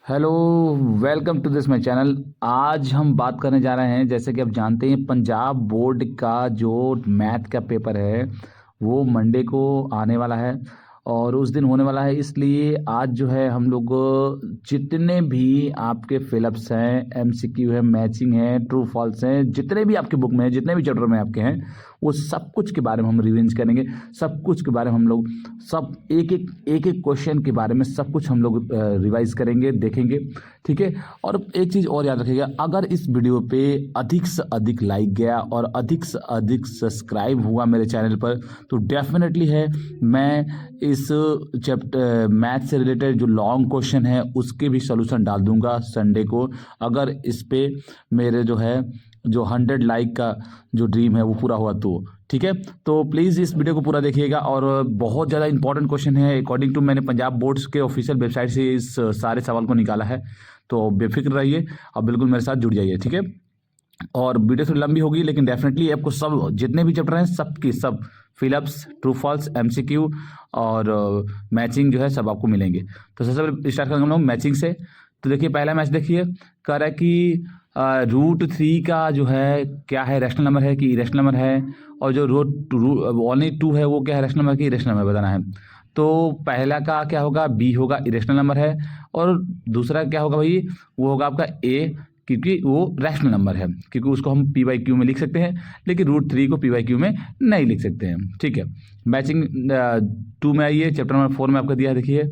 Hello, welcome to this my channel. आज हम बात करने जा रहे हैं, जैसे कि आप जानते हैं, पंजाब बोर्ड का जो मैथ का पेपर है वो मंडे को आने वाला है और उस दिन होने वाला है। इसलिए आज जो है हम लोग जितने भी आपके फिलअप्स हैं, एमसीक्यू है, मैचिंग है, ट्रू फॉल्स हैं, जितने भी आपके बुक में हैं, जितने भी चैप्टर में आपके हैं, वो सब कुछ के बारे में हम रिवींस करेंगे। सब कुछ के बारे में हम लोग सब एक एक क्वेश्चन के बारे में सब कुछ हम लोग रिवाइज करेंगे, देखेंगे। ठीक है। और एक चीज़ और याद रखिएगा, अगर इस वीडियो पे अधिक से अधिक लाइक गया और अधिक से अधिक सब्सक्राइब हुआ मेरे चैनल पर, तो डेफिनेटली है मैं इस चैप्टर मैथ से रिलेटेड जो लॉन्ग क्वेश्चन है उसके भी सॉल्यूशन डाल दूंगा संडे को, अगर इस पे मेरे जो 100 लाइक का जो ड्रीम है वो पूरा हुआ तो। ठीक है। तो प्लीज़ इस वीडियो को पूरा देखिएगा। और बहुत ज़्यादा इंपॉर्टेंट क्वेश्चन है, अकॉर्डिंग टू मैंने पंजाब बोर्ड्स के ऑफिशियल वेबसाइट से इस सारे सवाल को निकाला है। तो बेफिक्र रहिए और बिल्कुल मेरे साथ जुड़ जाइए। ठीक है। और वीडियो थोड़ी लंबी होगी, लेकिन डेफिनेटली आपको सब जितने भी चैप्टर हैं सबकी सब फिलअप्स, ट्रू फॉल्स, एमसीक्यू और मैचिंग जो है सब आपको मिलेंगे। तो सबसे पहले स्टार्ट करेंगे हम लोग मैचिंग से। तो देखिए पहला मैच देखिए, कह रहा है कि √3 का जो है क्या है, रैशनल नंबर है कि इरेशनल नंबर है, और जो ओनली 2 है वो क्या है, रैशनल नंबर कि इरेशनल नंबर बताना है। तो पहला का क्या होगा, बी होगा, इरेशनल नंबर है। और दूसरा क्या होगा भाई, वो होगा आपका ए, क्योंकि वो रैशनल नंबर है, क्योंकि उसको हम p/q में लिख सकते हैं, लेकिन √3 को p/q में नहीं लिख सकते हैं। ठीक है। मैचिंग 2 में आइए, चैप्टर नंबर 4 में आपका दिया है। देखिए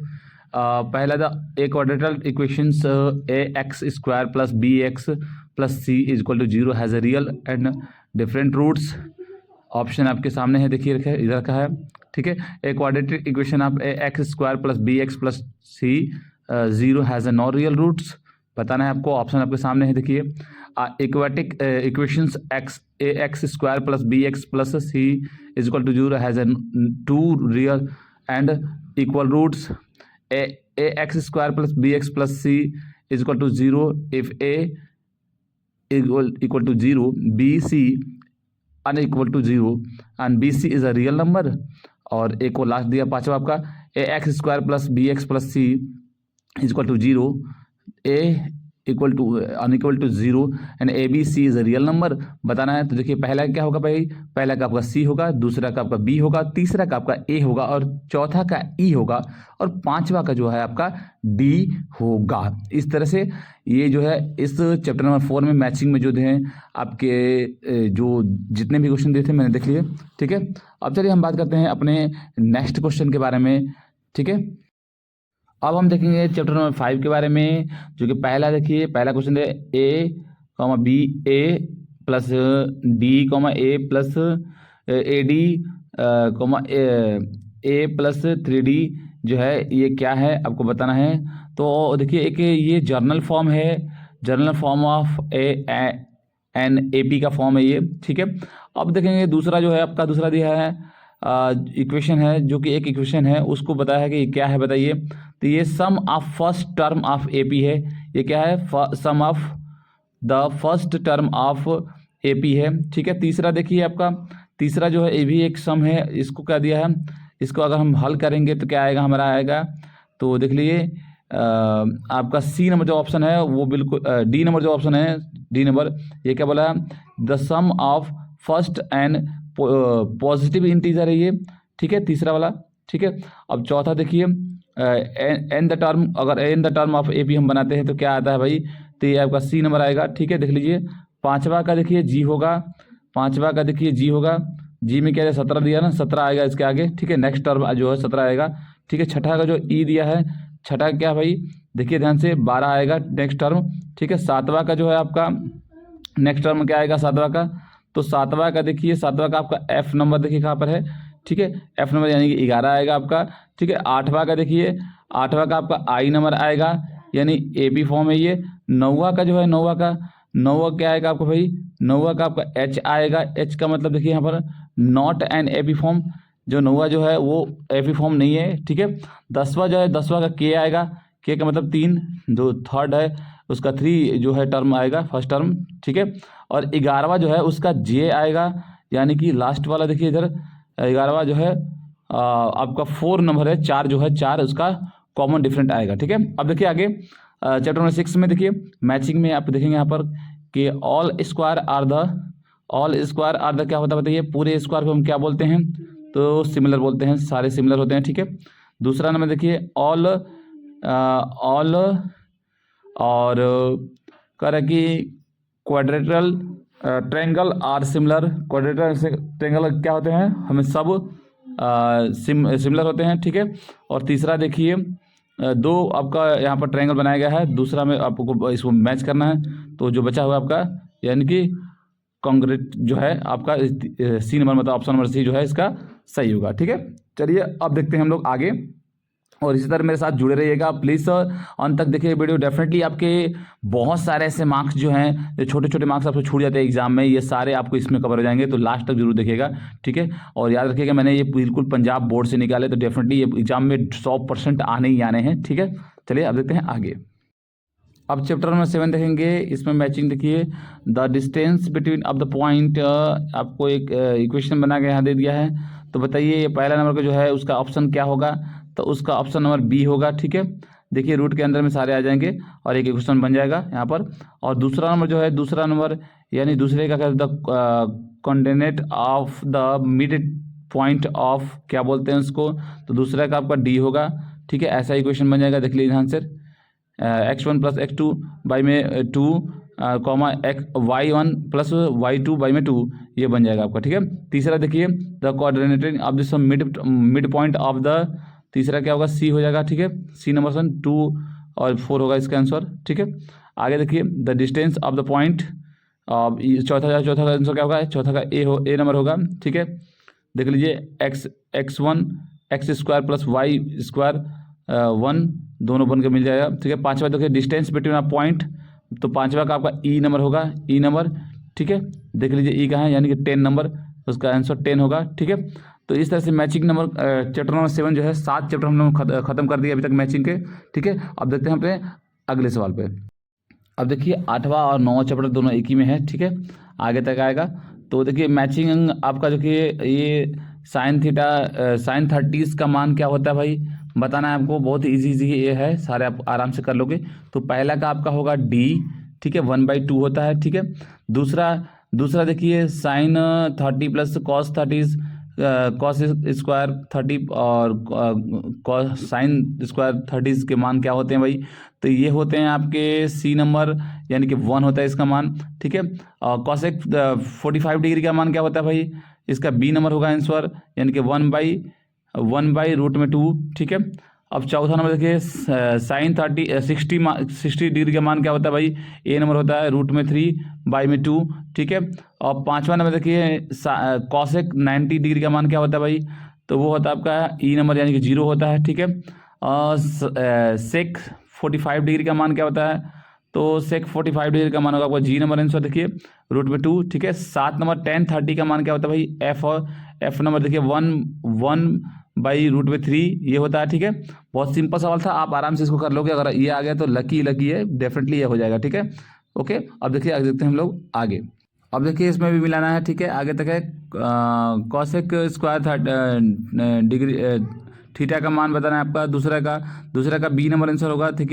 पहला था a quadratic equations ax² + bx + c = 0 has a real and different roots. Option आपके सामने है, देखिए रखा है, इधर रखा है। ठीक है। A quadratic equation of ax² + bx + c 0 has a non real roots बताना है आपको। ऑप्शन आपके सामने है, देखिए। Quadratic equations ax² + bx + c = 0 has a 2 real and equal roots. ax² + bx + c = 0 if a equal to 0, bc unequal to 0 and bc is a real number। और एक और लास्ट दिया पांचवा आपका, ax² + bx + c = 0, a equal to unequal to 0 and a b c is a real number बताना है। तो देखिए पहला क्या होगा भाई, पहला का आपका सी होगा, दूसरा का आपका बी होगा, तीसरा का आपका ए होगा, और चौथा का ई होगा, और पांचवा का जो है आपका डी होगा। इस तरह से ये जो है इस चैप्टर नंबर 4 में मैचिंग में जो है आपके जो जितने भी क्वेश्चन दिए थे मैंने देख लिए। ठीक है। अब चलिए हम बात करते हैं अपने नेक्स्ट क्वेश्चन के बारे में। ठीक है। अब हम देखेंगे चैप्टर नंबर 5 के बारे में, जो कि पहला देखिए, पहला क्वेश्चन है a, b a + d, a + ad, a + 3d जो है ये क्या है आपको बताना है। तो देखिए एक ये जर्नल फॉर्म है, general form of an A P का फॉर्म है ये। ठीक है। अब देखेंगे दूसरा जो है आपका, दूसरा दिया है इक्वेशन है, जो कि एक इक्वेशन है, उसको बताया है कि क्या है बताइए। तो ये sum of first term of AP है। ये क्या है, sum of the first term of AP है। ठीक है। तीसरा देखिए आपका, तीसरा जो है ये भी एक सम है, इसको क्या दिया है, इसको अगर हम हल करेंगे तो क्या आएगा, हमारा आएगा, तो देख लीजिए आपका सी नंबर जो ऑप्शन है वो बिल्कुल, डी नंबर जो ऑप्शन है, डी नंबर, ये क्या बोला, the sum of first and positive integer है ये। ठीक है, तीसरा वाला। ठीक है। अब चौथा देखिए, एन द टर्म, अगर nth term of A P हम बनाते हैं तो क्या आता है भाई, तो ये आपका सी नंबर आएगा। ठीक है, देख लीजिए। पांचवा का देखिए जी होगा, पांचवा का देखिए जी होगा, जी में क्या है 17 दिया ना, 17 आएगा इसके आगे। ठीक है, नेक्स्ट टर्म जो है 17 आएगा। ठीक है। छठा का जो ई दिया है, छठा क्या भाई, देखिए ध्यान से, 12 आएगा नेक्स्ट टर्म। ठीक है। सातवां का जो है आपका नेक्स्ट टर्म क्या आएगा, सातवां का, तो सातवां का देखिए, सातवां का आपका एफ नंबर देखिए कहाँ पर है। ठीक है, एफ नंबर यानी कि 11 आएगा आपका। ठीक है। आठवां का देखिए, आठवां का आपका आई नंबर आएगा, यानी ए बी फॉर्म है ये। नौवां का जो है, नौवां का, नौवां क्या आएगा आपको भाई, नौवां का आपका एच आएगा। एच का मतलब देखिए यहाँ पर not n a b form, जो नौवां जो है वो ए बी फॉर्म नहीं है। ठीक है। दसवां जो है, दसवां का के आएगा, के का मतलब 3, जो थर्ड है उसका 3 जो है टर्म आएगा, फर्स्ट टर्म। ठीक है। और 11वां जो है उसका जे आएगा, यानी कि लास्ट वाला देखिए इधर, 11वां जो है आपका 4 नंबर है, 4 जो है, 4 उसका कॉमन डिफरेंट आएगा। ठीक है। अब देखिए आगे, चैप्टर नंबर 6 में देखिए मैचिंग में आप देखेंगे यहाँ पर कि ऑल स्क्वायर आर द क्या होता है बताइए, पूरे स्क्वायर को हम क्या बोलते हैं, तो सिमिलर बोलते हैं, सारे सिमिलर होते हैं, ठीक है। दूसरा नंबर देखिए ऑल और कह रहा है कि quadrilateral triangle are similar, quadrilateral triangle क्या होते हैं, हमें सब सिमिलर होते हैं, ठीक है। और तीसरा देखिए दो आपका यहाँ पर ट्रायंगल बनाया गया है, दूसरा में आपको इसको मैच करना है, तो जो बचा हुआ आपका यानी कि कॉन्ग्रेट जो है आपका सी नंबर मतलब ऑप्शन नंबर सी जो है इसका सही होगा, ठीक है। चलिए अब देखते हैं हम लोग आगे, और इसी तरह मेरे साथ जुड़े रहिएगा प्लीज़ सर, अंत तक देखिए वीडियो। डेफिनेटली आपके बहुत सारे ऐसे मार्क्स जो हैं, जो छोटे छोटे मार्क्स आपको छूट जाते हैं एग्जाम में, ये सारे आपको इसमें कवर हो जाएंगे, तो लास्ट तक जरूर देखिएगा, ठीक है। और याद रखिएगा मैंने ये बिल्कुल पंजाब बोर्ड से निकाले, तो डेफिनेटली ये एग्जाम में 100% आने ही आने हैं, ठीक है। चलिए अब देखते हैं आगे। अब चैप्टर नंबर 7 देखेंगे, इसमें मैचिंग देखिए द डिस्टेंस बिटवीन अब द पॉइंट, आपको एक इक्वेशन बना के यहाँ दे दिया है, तो बताइए पहला नंबर का जो है उसका ऑप्शन क्या होगा, तो उसका ऑप्शन नंबर बी होगा, ठीक है। देखिए रूट के अंदर में सारे आ जाएंगे और एक इक्वेशन बन जाएगा यहाँ पर। और दूसरा नंबर जो है, दूसरा नंबर यानी दूसरे का the coordinate of the mid point of क्या बोलते हैं उसको, तो दूसरा का आपका डी होगा, ठीक है। ऐसा इक्वेशन बन जाएगा, देख लीजिए ध्यान से, x1 प्लस x2 बाई में 2 comma y1 plus y2 by में 2, ये बन जाएगा आपका, ठीक है। तीसरा देखिए the coordinate of this mid point of the, तीसरा क्या होगा, सी हो जाएगा, ठीक है। सी नंबर 2 और 4 होगा इसका आंसर, ठीक है। आगे देखिए the distance of the point, चौथा का आंसर क्या होगा, चौथा का ए नंबर होगा, ठीक है। देख लीजिए x1 x square plus y square 1 दोनों बन के मिल जाएगा, ठीक है। पांचवा देखिए डिस्टेंस बिटवीन अ पॉइंट, तो पांचवा का आपका ई नंबर होगा, ई नंबर, ठीक है। देख लीजिए ई कहाँ है, यानी कि 10 नंबर, उसका आंसर 10 होगा, ठीक है। तो इस तरह से मैचिंग नंबर चैप्टर नंबर 7 जो है 7 चैप्टर हम लोग खत्म कर दिए अभी तक मैचिंग के, ठीक है। अब देखते हैं अपने अगले सवाल पे। अब देखिए 8वां और 9वां चैप्टर दोनों एक ही में है, ठीक है, आगे तक आएगा। तो देखिए मैचिंग आपका देखिए ये साइन थीटा साइन 30 का मान क्या होता है भाई, बताना है आपको, बहुत इजी ये है, सारे आप आराम से कर लोगे। तो पहला का आपका होगा डी, ठीक है, 1/2 होता है, ठीक है। दूसरा देखिए sine 30 plus cos 30 cos square 30 और साइन स्क्वायर 30 के मान क्या होते हैं भाई, तो ये होते हैं आपके सी नंबर, यानी कि 1 होता है इसका मान, ठीक है। और कॉसेक 45 डिग्री का मान क्या होता है भाई, इसका बी नंबर होगा आंसर, यानी कि 1/√2, ठीक है। अब चौथा नंबर देखिए साइन 60 डिग्री का मान क्या होता है भाई, ए नंबर होता है √3/2, ठीक है। और पांचवा नंबर देखिए कॉसेक 90 डिग्री का मान क्या होता है भाई, तो वो होता है आपका ई नंबर, यानी कि 0 होता है, ठीक है। और सेक 45 डिग्री का मान क्या होता है, तो सेक 45 डिग्री का मान होगा आपका जी नंबर आंसर देखिए √2, ठीक है। 7 नंबर tan 30 का मान क्या होता है भाई, एफ, और एफ नंबर देखिए 1/√3 ये होता है, ठीक है। बहुत सिंपल सवाल था, आप आराम से इसको कर लोगे, अगर ये आ गया तो लकी है, डेफिनेटली ये हो जाएगा, ठीक है। ओके, अब देखिए आगे देखते हैं हम लोग आगे। अब देखिए इसमें भी मिलाना है, ठीक है। आगे तक है कॉसेक स्क्वायर डिग्री थीटा का मान बताना है आपका, दूसरा का बी नंबर आंसर होगा, ठीक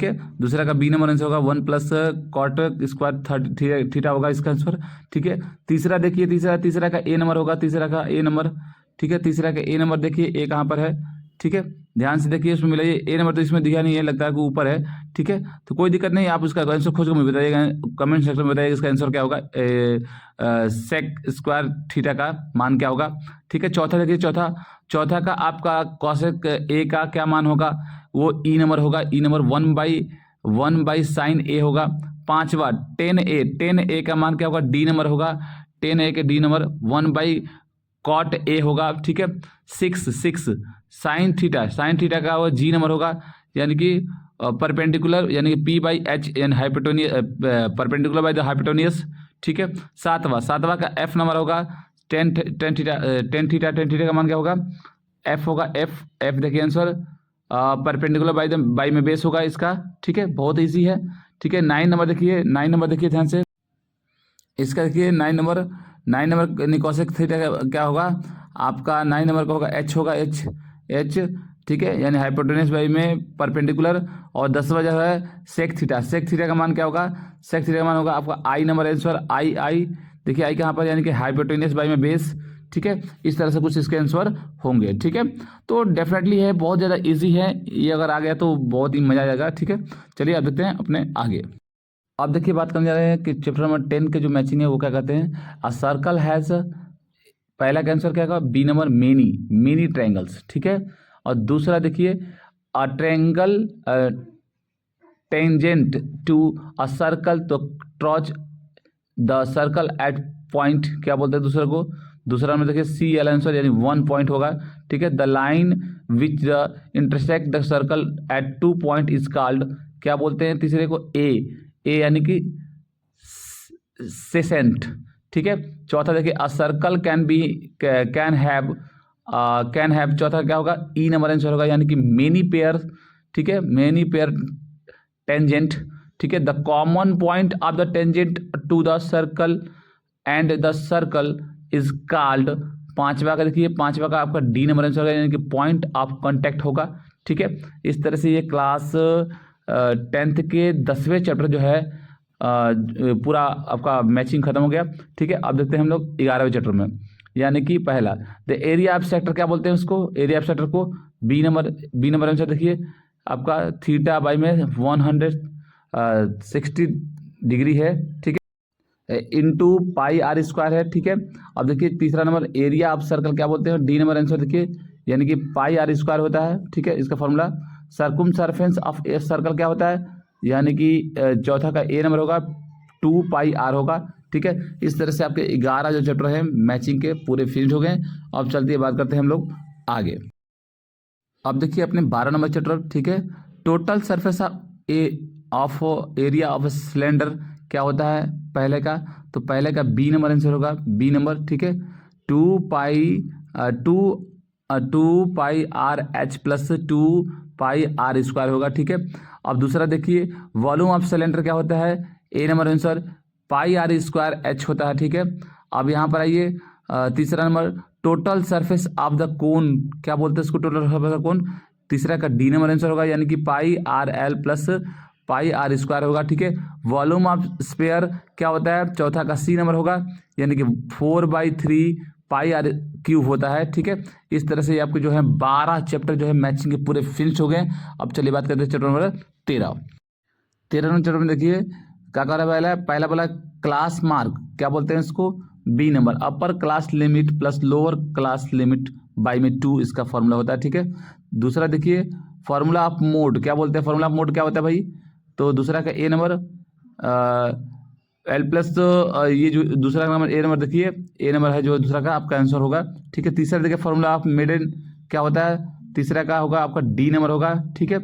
है। दूसरा का बी नंबर आंसर होगा 1 प्लस कॉट स्क्वायर थीटा होगा इसका आंसर, ठीक है। तीसरा देखिए तीसरा का ए नंबर होगा, तीसरा का ए नंबर, ठीक है। तीसरा का ए नंबर देखिए ए कहाँ पर है, ठीक है, ध्यान से देखिए इसमें मिलाइए, ए नंबर तो इसमें दिखा नहीं है, लगता है कि ऊपर है, ठीक है। तो कोई दिक्कत नहीं, आप उसका आंसर खोज कर मुझे बताइएगा, कमेंट सेक्शन में बताइएगा इसका आंसर क्या होगा, सेक स्क्वायर थीटा का मान क्या होगा, ठीक है। चौथा देखिए चौथा का आपका कॉसेक ए का क्या मान होगा, वो ई नंबर होगा, ई नंबर 1 साइन ए होगा। पांचवा टेन ए का मान क्या होगा, डी नंबर होगा, 10a के डी नंबर 1/कॉट ए होगा, ठीक है। 6 साइन थीटा का वो जी नंबर होगा, यानी कि परपेंडिकुलर, यानी कि P/H यानी hypotenuse, perpendicular by the hypotenuse, ठीक है। सातवां का एफ नंबर होगा, टेन थीटा का मान क्या होगा, एफ होगा, एफ देखिए आंसर परपेंडिकुलर बाई में बेस होगा इसका, ठीक है, बहुत इजी है, ठीक है। 9 नंबर देखिए ध्यान से, इसका देखिए 9 नंबर कॉसेक थीटा क्या होगा आपका, 9 नंबर का होगा एच होगा, एच ठीक है, यानी हाइपोटेन्यूस बाई में परपेंडिकुलर, और 10वां जो है सेक थीटा। सेक थीटा का मान क्या होगा, सेक थीटा का मान होगा आपका आई नंबर आंसर, आई देखिए आई कहाँ पर, यानी कि हाइपोटेन्यूस बाई में बेस। ठीक है, इस तरह से कुछ इसके आंसर होंगे। ठीक है, तो डेफिनेटली है, बहुत ज़्यादा ईजी है ये, अगर आ गया तो बहुत ही मजा आ जाएगा। ठीक है, चलिए अब देखते हैं अपने आगे। अब देखिए बात करने जा रहे हैं कि चैप्टर नंबर 10 के जो मैचिंग है वो क्या कहते हैं, अ सर्कल हैज़, पहला का आंसर क्या होगा, बी नंबर मेनी ट्रायंगल्स। ठीक है, और दूसरा देखिए a triangle tangent to a circle तो touch the circle at point, क्या बोलते हैं दूसरे को, दूसरा में देखिए सी एल आंसर, यानी 1 पॉइंट होगा। ठीक है, the line which the intersect the circle eight 2 point is called, क्या बोलते हैं तीसरे को, ए यानी कि सेसेंट। ठीक है, चौथा देखिए अ सर्कल कैन हैव, चौथा क्या होगा, ई नंबर आंसर होगा, यानी कि मेनी पेयर। ठीक है, मेनी पेयर टेंजेंट। ठीक है, the common point of the tangent to the circle and the circle is called, पांचवा का देखिए, पांचवा का आपका डी नंबर आंसर होगा, यानी कि पॉइंट ऑफ कांटेक्ट होगा। ठीक है, इस तरह से ये क्लास 10th के 10वें चैप्टर जो है पूरा आपका मैचिंग खत्म हो गया। ठीक है, अब देखते हैं हम लोग 11वें चैप्टर में, यानी कि पहला द एरिया ऑफ सेक्टर, क्या बोलते हैं उसको, एरिया ऑफ सेक्टर को बी नंबर आंसर देखिए आपका थीटा बाई में 160 डिग्री है। ठीक है, इंटू पाई आर स्क्वायर है। ठीक है, अब देखिए तीसरा नंबर एरिया ऑफ सर्कल क्या बोलते हैं, डी नंबर आंसर देखिए, यानी कि पाई आर स्क्वायर होता है। ठीक है, इसका formula circum surface of a circle क्या होता है, यानी कि चौथा का ए नंबर होगा, 2 पाई आर होगा। ठीक है, इस तरह से आपके 11 जो चैप्टर हैं मैचिंग के पूरे फिनिश हो गए। अब चलते बात करते हैं हम लोग आगे। अब देखिए अपने 12 नंबर चैप्टर। ठीक है, total surface of area of cylinder क्या होता है पहले का, तो पहले का बी नंबर आंसर होगा, बी नंबर। ठीक है, 2 pi R H plus 2 pi are square होगा। ठीक है, अब दूसरा देखिए वॉल्यूम ऑफ सिलेंडर क्या होता है, A number answer pi are square H होता है। ठीक है, अब यहाँ पर आइए तीसरा number total surface of the cone, क्या बोलते हैं इसको, टोटल सरफेस ऑफ कोन, तीसरा का डी नंबर आंसर होगा, यानी कि pi R L plus pi are square होगा। ठीक है, वॉल्यूम ऑफ स्फीयर क्या होता है, चौथा का सी नंबर होगा, यानी कि 4/3 पाई आर क्यूब होता है। ठीक है, इस तरह से ये आपके जो है 12 चैप्टर जो है मैचिंग के पूरे फिनिश हो गए। अब चलिए बात करते हैं चैप्टर नंबर 13 नंबर चैप्टर में देखिए क्या कर रहा है, पहला बोला क्लास मार्क, क्या बोलते हैं इसको, B number upper class limit plus lower class limit by में 2 इसका फॉर्मूला होता है। ठीक है, दूसरा देखिए फॉर्मूला ऑफ मोड, क्या बोलते हैं, फॉर्मूला ऑफ मोड क्या होता है भाई, तो दूसरा का ए नंबर एल प्लस, ये जो दूसरा का नंबर ए नंबर देखिए, ए नंबर है जो दूसरा का आपका आंसर होगा। ठीक है, तीसरा देखिए फॉर्मूला ऑफ मेडन क्या होता है, तीसरा का होगा आपका डी नंबर होगा। ठीक है,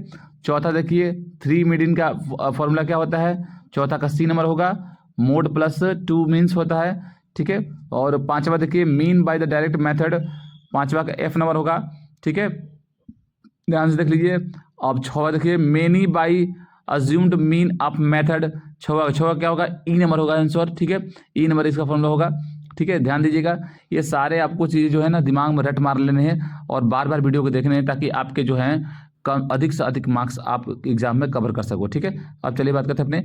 चौथा देखिए 3 मीडियन का फॉर्मूला क्या होता है, चौथा का सी नंबर होगा, मोड प्लस 2 मीन्स होता है। ठीक है, और पांचवा देखिए mean by the direct method, पांचवा का एफ नंबर होगा। ठीक है, ध्यान से देख लीजिए। अब छवा देखिए many by assumed mean of method, छवा क्या होगा, ई नंबर होगा आंसर। ठीक है, ई नंबर इसका फॉर्मूला होगा। ठीक है, ध्यान दीजिएगा, ये सारे आपको चीज़ें जो है ना दिमाग में रट मार लेने हैं और बार बार वीडियो को देखने हैं, ताकि आपके जो हैं कम अधिक से अधिक मार्क्स आप एग्जाम में कवर कर सको। ठीक है, अब चलिए बात करते हैं अपने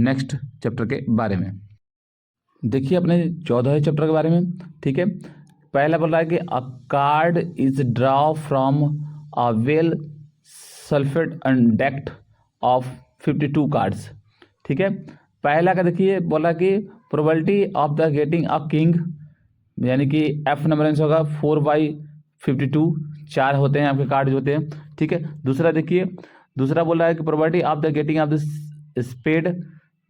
नेक्स्ट चैप्टर के बारे में। देखिए अपने 14वें चैप्टर के बारे में। ठीक है, पहला बोल रहा है कि अ card is draw from a well sulphate and decked of 52 cards. ठीक है, पहला का देखिए बोला कि probability of the getting a king, यानी कि एफ नंबर आंसर होगा 4/52, 4 होते हैं आपके कार्ड जो होते हैं। ठीक है, दूसरा देखिए, दूसरा बोल रहा है कि probability of the getting of the spade,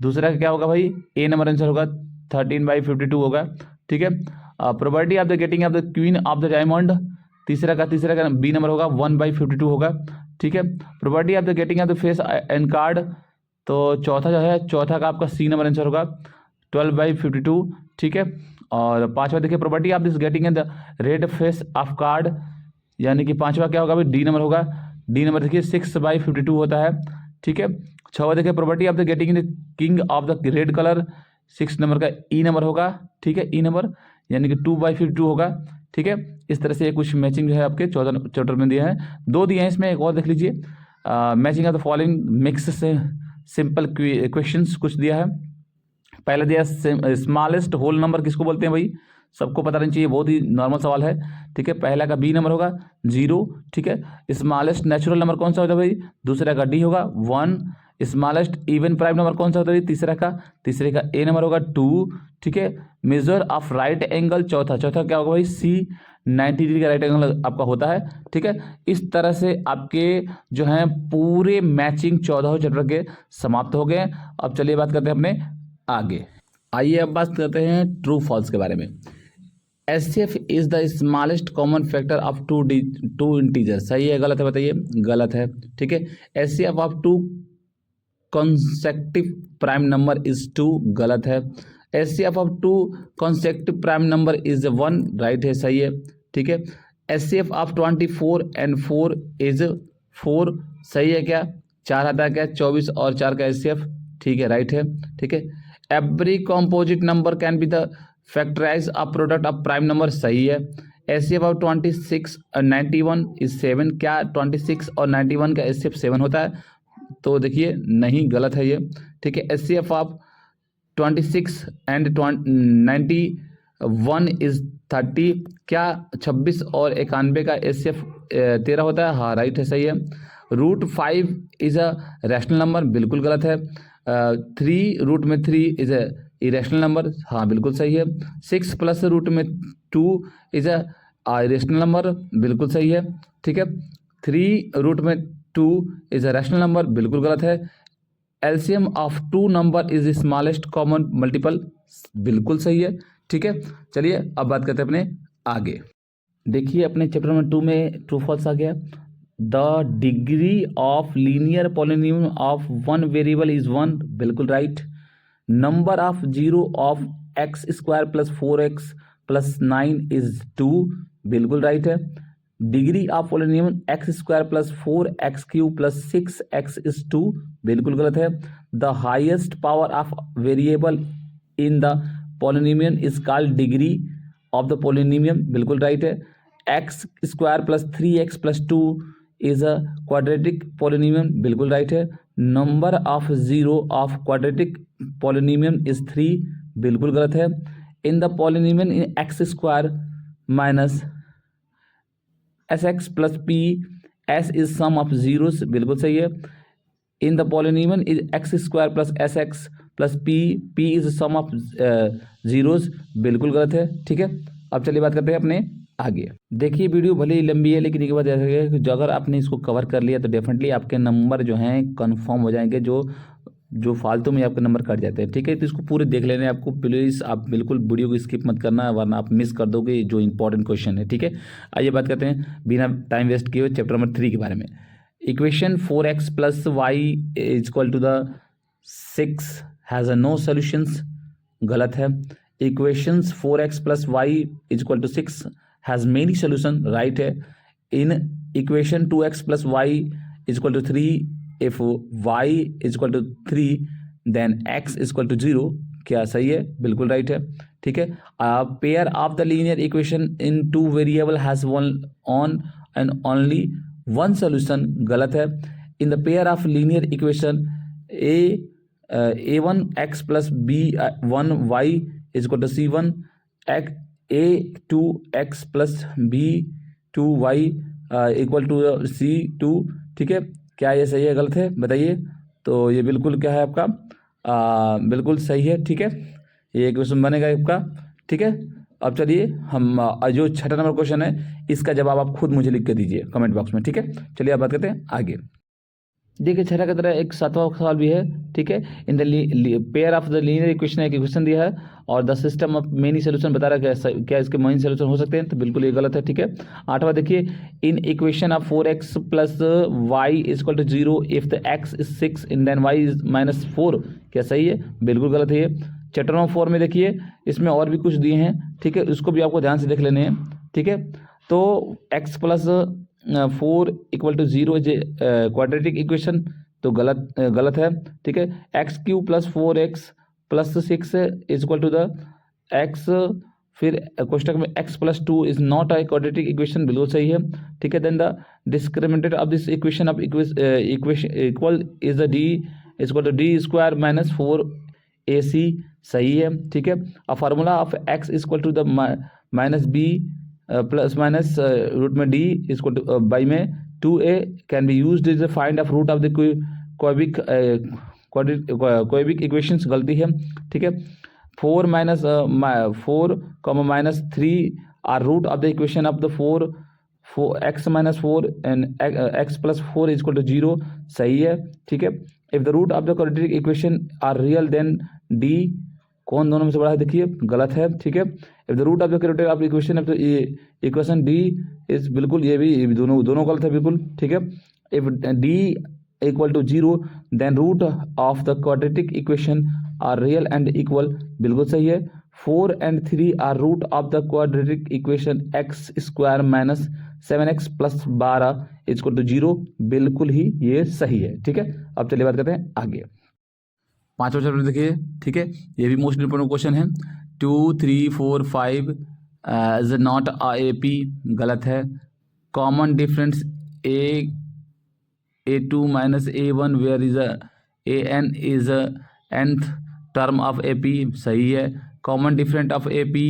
दूसरा का क्या होगा भाई, ए नंबर आंसर होगा 13/52 होगा। ठीक है, probability of the getting of the queen of the diamond, तीसरा का बी नंबर होगा 1/52 होगा। ठीक है, probability of the getting of the face and card, तो चौथा जो है, चौथा का आपका सी नंबर आंसर होगा 12/52। ठीक है, और पांचवा देखिए probability of this getting in the red face of card, यानी कि पांचवा क्या होगा भाई, डी नंबर होगा, डी नंबर देखिए 6/52 होता है। ठीक है, छवा देखिए probability of the getting in the king of the red colour, 6 number का ई नंबर होगा। ठीक है, ई नंबर यानी कि 2/52 होगा। ठीक है। इस तरह से ये कुछ मैचिंग जो है आपके 14 चैप्टर में दिया है। 2 दिए हैं इसमें, एक और देख लीजिए। Matching of the following mix से सिंपल क्वेश्चंस कुछ दिया है। पहले दिया स्मॉलेस्ट होल नंबर किसको बोलते हैं भाई, सबको पता रहना चाहिए, बहुत ही नॉर्मल सवाल है। ठीक है, पहला का बी नंबर होगा 0। ठीक है, स्मॉलेस्ट नेचुरल नंबर कौन सा होता है भाई, दूसरा का डी होगा 1। स्मॉलेस्ट इवन प्राइम नंबर कौन सा होता है, तीसरे का ए नंबर होगा 2। ठीक है, मेजर ऑफ राइट एंगल चौथा क्या होगा भाई, सी 90 डिग्री का राइट एंगल आपका होता है। ठीक है, इस तरह से आपके जो हैं पूरे मैचिंग 14 चैप्टर के समाप्त हो गए। अब चलिए बात करते हैं अपने आगे। आइए अब बात करते हैं ट्रू फॉल्स के बारे में। HCF is the smallest common factor of two integer, सही है गलत है बताइए, गलत है। ठीक है, HCF of two consecutive prime number is 2, गलत है। HCF of two consecutive prime number is 1, right है, सही है। ठीक है, एचसीएफ ऑफ 24 and 4 इज 4, सही है क्या, 4 आता है क्या, 24 और 4 का एचसीएफ, ठीक है, राइट है। ठीक है, every composite number can be the factorise a product of prime number, सही है। एचसीएफ ऑफ 26 और 91 इज 7, क्या 26 और 91 का एचसीएफ 7 होता है, तो देखिए नहीं, गलत है ये। ठीक है, एचसीएफ ऑफ 26 एंड 91 इज 30, क्या 26 और 91 का एचसीएफ 13 होता है, हाँ राइट है, सही है। Root 5 is a rational number, बिल्कुल गलत है। 3 रूट में 3 इज अ इरेशनल नंबर, हाँ बिल्कुल सही है। 6 प्लस रूट में 2 इज अ इरेशनल नंबर, बिल्कुल सही है। ठीक है, 3 रूट में 2 इज अ रैशनल नंबर, बिल्कुल गलत है। LCM of 2 number is smallest common multiple, बिल्कुल सही है। ठीक है, चलिए अब बात करते हैं अपने आगे। देखिए अपने चैप्टर नंबर 2 में ट्रू फॉल्स आ गया। The degree of linear polynomial of one variable is 1, बिल्कुल right. Number of zero of x square plus 4x plus 9 is 2, बिल्कुल राइट है। Degree of polynomial x square plus 4x cube plus 6x is 2, बिल्कुल गलत है। The highest power of variable in the polynomial is called degree of the polynomial, बिल्कुल right है। X square plus 3x plus 2 is a quadratic polynomial, बिल्कुल right है। Number of zero of quadratic polynomial is 3, बिल्कुल गलत है। In the polynomial in x square minus s x plus p s is sum of zeros, बिल्कुल सही है। In the polynomial is x square plus s x plus p is sum of zeros, बिल्कुल गलत है। ठीक है, अब चलिए बात करते हैं अपने आगे। देखिए वीडियो भले ही लंबी है, लेकिन एक बात याद रखिएगा कि जो अगर आपने इसको कवर कर लिया तो डेफिनेटली आपके नंबर जो हैं कंफर्म हो जाएंगे, जो फालतू में आपके नंबर कट जाते हैं। ठीक है, तो इसको पूरे देख लेने आपको, प्लीज़ आप बिल्कुल वीडियो को स्किप मत करना, वरना आप मिस कर दोगे जो इंपॉर्टेंट क्वेश्चन है। ठीक है, आइए बात करते हैं बिना टाइम वेस्ट किए हुए चैप्टर नंबर 3 के बारे में। Equation 4x plus Y is equal to the 6 has a no solutions, गलत है। Equations 4x plus Y is equal to 6 has many solution, right है। In equation 2x plus Y is equal to 3 if y is equal to 3 then x is equal to 0, क्या सही है, बिल्कुल right है। ठीक है, pair of the linear equation in two variable has one on and only one solution, गलत है। In the pair of linear equation a1 x plus b1 y is equal to c1 a2 x plus b2 y equal to c2। ठीक है, क्या ये सही है गलत है बताइए, तो ये बिल्कुल क्या है आपका बिल्कुल सही है। ठीक है, ये क्वेश्चन बनेगा आपका। ठीक है, अब चलिए हम जो 6ठा नंबर क्वेश्चन है इसका जवाब आप खुद मुझे लिख के दीजिए कमेंट बॉक्स में। ठीक है, चलिए आप बात करते हैं आगे। देखिए 6ठा की तरह एक 7वां सवाल भी है। ठीक है, in the pair of the linear equation एक इक्वेशन दिया है और the system of many solution बता रहा है क्या इसके मेनी सोल्यूशन हो सकते हैं, तो बिल्कुल ये गलत है। ठीक है, 8वां देखिए, in equation of 4x plus Y is equal to 0 if the x is 6 in then y is -4, क्या सही है, बिल्कुल गलत है ये। चैप्टर नंबर 4 में देखिए इसमें और भी कुछ दिए हैं। ठीक है, उसको भी आपको ध्यान से देख लेने हैं। ठीक है, तो x plus 4 equal to 0 is quadratic equation, तो गलत है। ठीक है, x q plus 4x plus 6 is equal to the x फिर क्वेश्चन में x+2 is not a quadratic equation, बिल्कुल सही है, ठीक है। Then the discriminant of this equation of equation equal is d equal to d square minus 4ac, सही है, ठीक है। A formula of x equal to the minus b plus minus root में डी इक्वल टू बाई में 2a can be used is find of root of the cubic equations, गलती है, ठीक है। 4 minus 4 comma minus 3 are root of the equation of the 4 x minus 4 and x plus 4 is equal to 0, सही है, ठीक है। if the root of the quadratic equation are real then d कौन दोनों में से बड़ा है, देखिए गलत है, ठीक है। if the root of the quadratic of the equation of the equation d is, बिल्कुल ये भी दोनों गलत है, बिल्कुल, ठीक है। if d equal to 0 then root of the quadratic equation are real and equal, बिल्कुल सही है। 4 and 3 are root of the quadratic equation x square minus 7x plus 12 is equal to 0, बिल्कुल ही ये सही है, ठीक है। अब चलिए बात करते हैं आगे। पांचवा चैप्टर देखिए, ठीक है, ये भी मोस्ट इंपोर्टेंट क्वेश्चन है। 2 3 4 5 इज नॉट अ AP, गलत है। Common difference a2 minus a1 where is an is nth term of AP, सही है। Common different of AP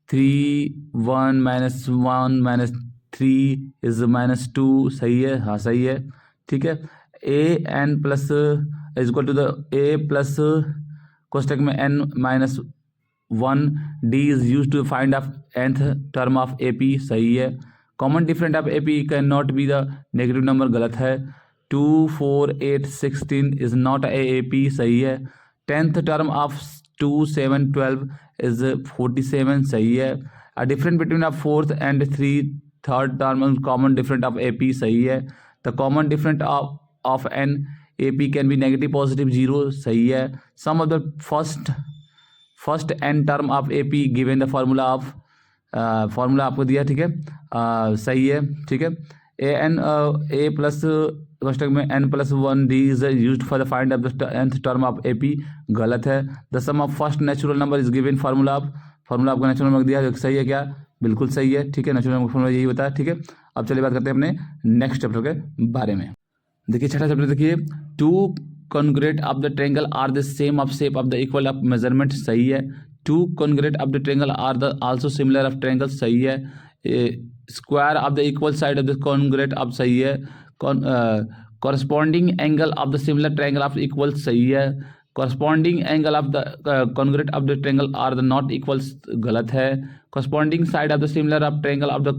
3 1 minus 1 minus 3 is minus 2, सही है, हाँ सही है, ठीक है। an plus is equal to the a plus कोष्टक में n minus 1 d is use to find of nth term of AP, सही है। Common different of AP can not be the negative number, गलत है। 2 4 8 16 इज नॉट ए AP, सही है। 10th term of 2 7 12 is 47, सही है। A difference between a 4th and 3rd term common different of AP, सही है। The common different of an AP can be negative positive 0, सही है। Sum of the first n term of AP given the formula of formula आपको दिया, ठीक है, सही है, ठीक है। a प्लस कोष्टक में n plus 1 d is used for the find of the nth term of AP, गलत है। The sum of first natural number is given formula आपको नेचुरल नंबर दिया है, सही है क्या, बिल्कुल सही है, ठीक है। नेचुरल नंबर फार्मूला यही होता है, ठीक है। अब चलिए बात करते हैं अपने नेक्स्ट चैप्टर के बारे में। देखिए छठा चैप्टर देखिए, 2 congruent of the triangle are the same of shape of the equal of measurement, सही है। 2 congruent of the triangle are the also similar of triangle, सही है। Square of the equal side of the congruent of, सही है। corresponding angle of the similar triangle of equal, सही है। corresponding angle of the congruent of the triangle are the not equals, गलत है। corresponding side of the similar of triangle of the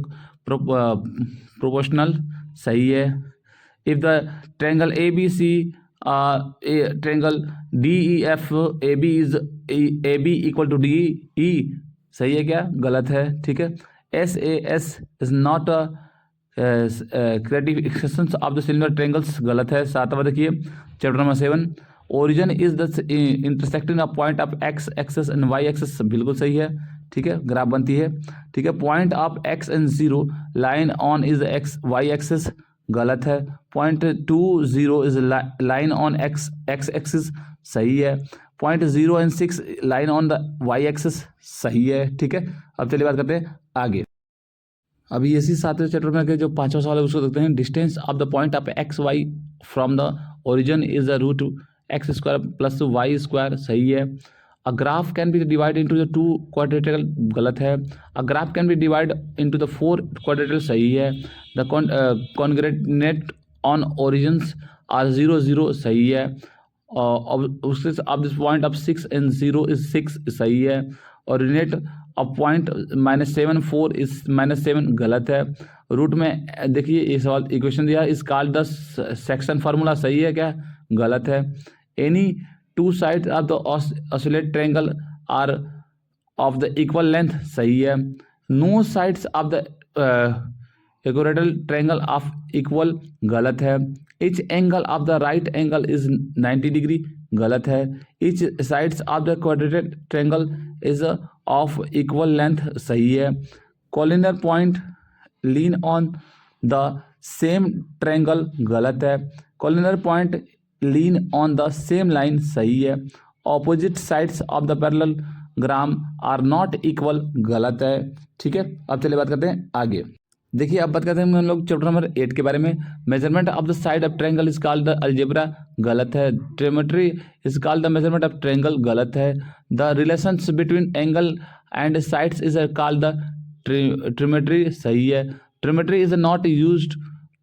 proportional, सही है। if the triangle ABC a triangle DEF AB is AB equal to DE, सही है क्या, गलत है, ठीक है। SAS is not a creative extension of the similar triangles, गलत है। सातवां देखिए chapter number 7, origin is the intersecting of point of x axes and y axes, बिल्कुल सही है, ठीक है, ग्राफ बनती है, ठीक है। Point of x and 0 line on is x y axes, गलत है। Point 2 0 is line on x axes, सही है। Point 0 and 6 line on the y axes, सही है, ठीक है। अब चलिए बात करते हैं आगे। अभी इसी सातवें चैप्टर में जो पांचवा सवाल है उसको देखते हैं। Distance of the point of x y from the origin is the root x square plus y square, सही है। A graph can be divide into the 2 quadratical, गलत है। A graph can be divide into the 4 quadratical, सही है। The coordinate on origins are 0 0, सही है। उसके of this point of 6 and 0 is 6, सही है। ओरिजिनेट अब पॉइंट -7 4 इस -7, गलत है। रूट में देखिए ये सवाल इक्वेशन दिया इस कॉल्ड द सेक्शन फार्मूला, सही है क्या, गलत है। Any 2 sides of the oscillate triangle are of the equal length, सही है। No sides of the equatorial triangle of equal, गलत है। Each angle of the right angle is 90 degree, गलत है। Each sides of the quadratic triangle is of equal length, सही है। Collinear point lean on the same triangle, गलत है। Collinear point lean on the same line, सही है। Opposite sides of the parallelogram are not equal, गलत है। ठीक है, अब चलिए बात करते हैं आगे। देखिए अब बात करते हैं हम लोग चैप्टर नंबर 8 के बारे में। Measurement of the side of triangle is called the algebra, गलत है। Trigonometry is called the measurement of triangle, गलत है। The relations between angle and sides is called the trigonometry, सही है। Trigonometry is not used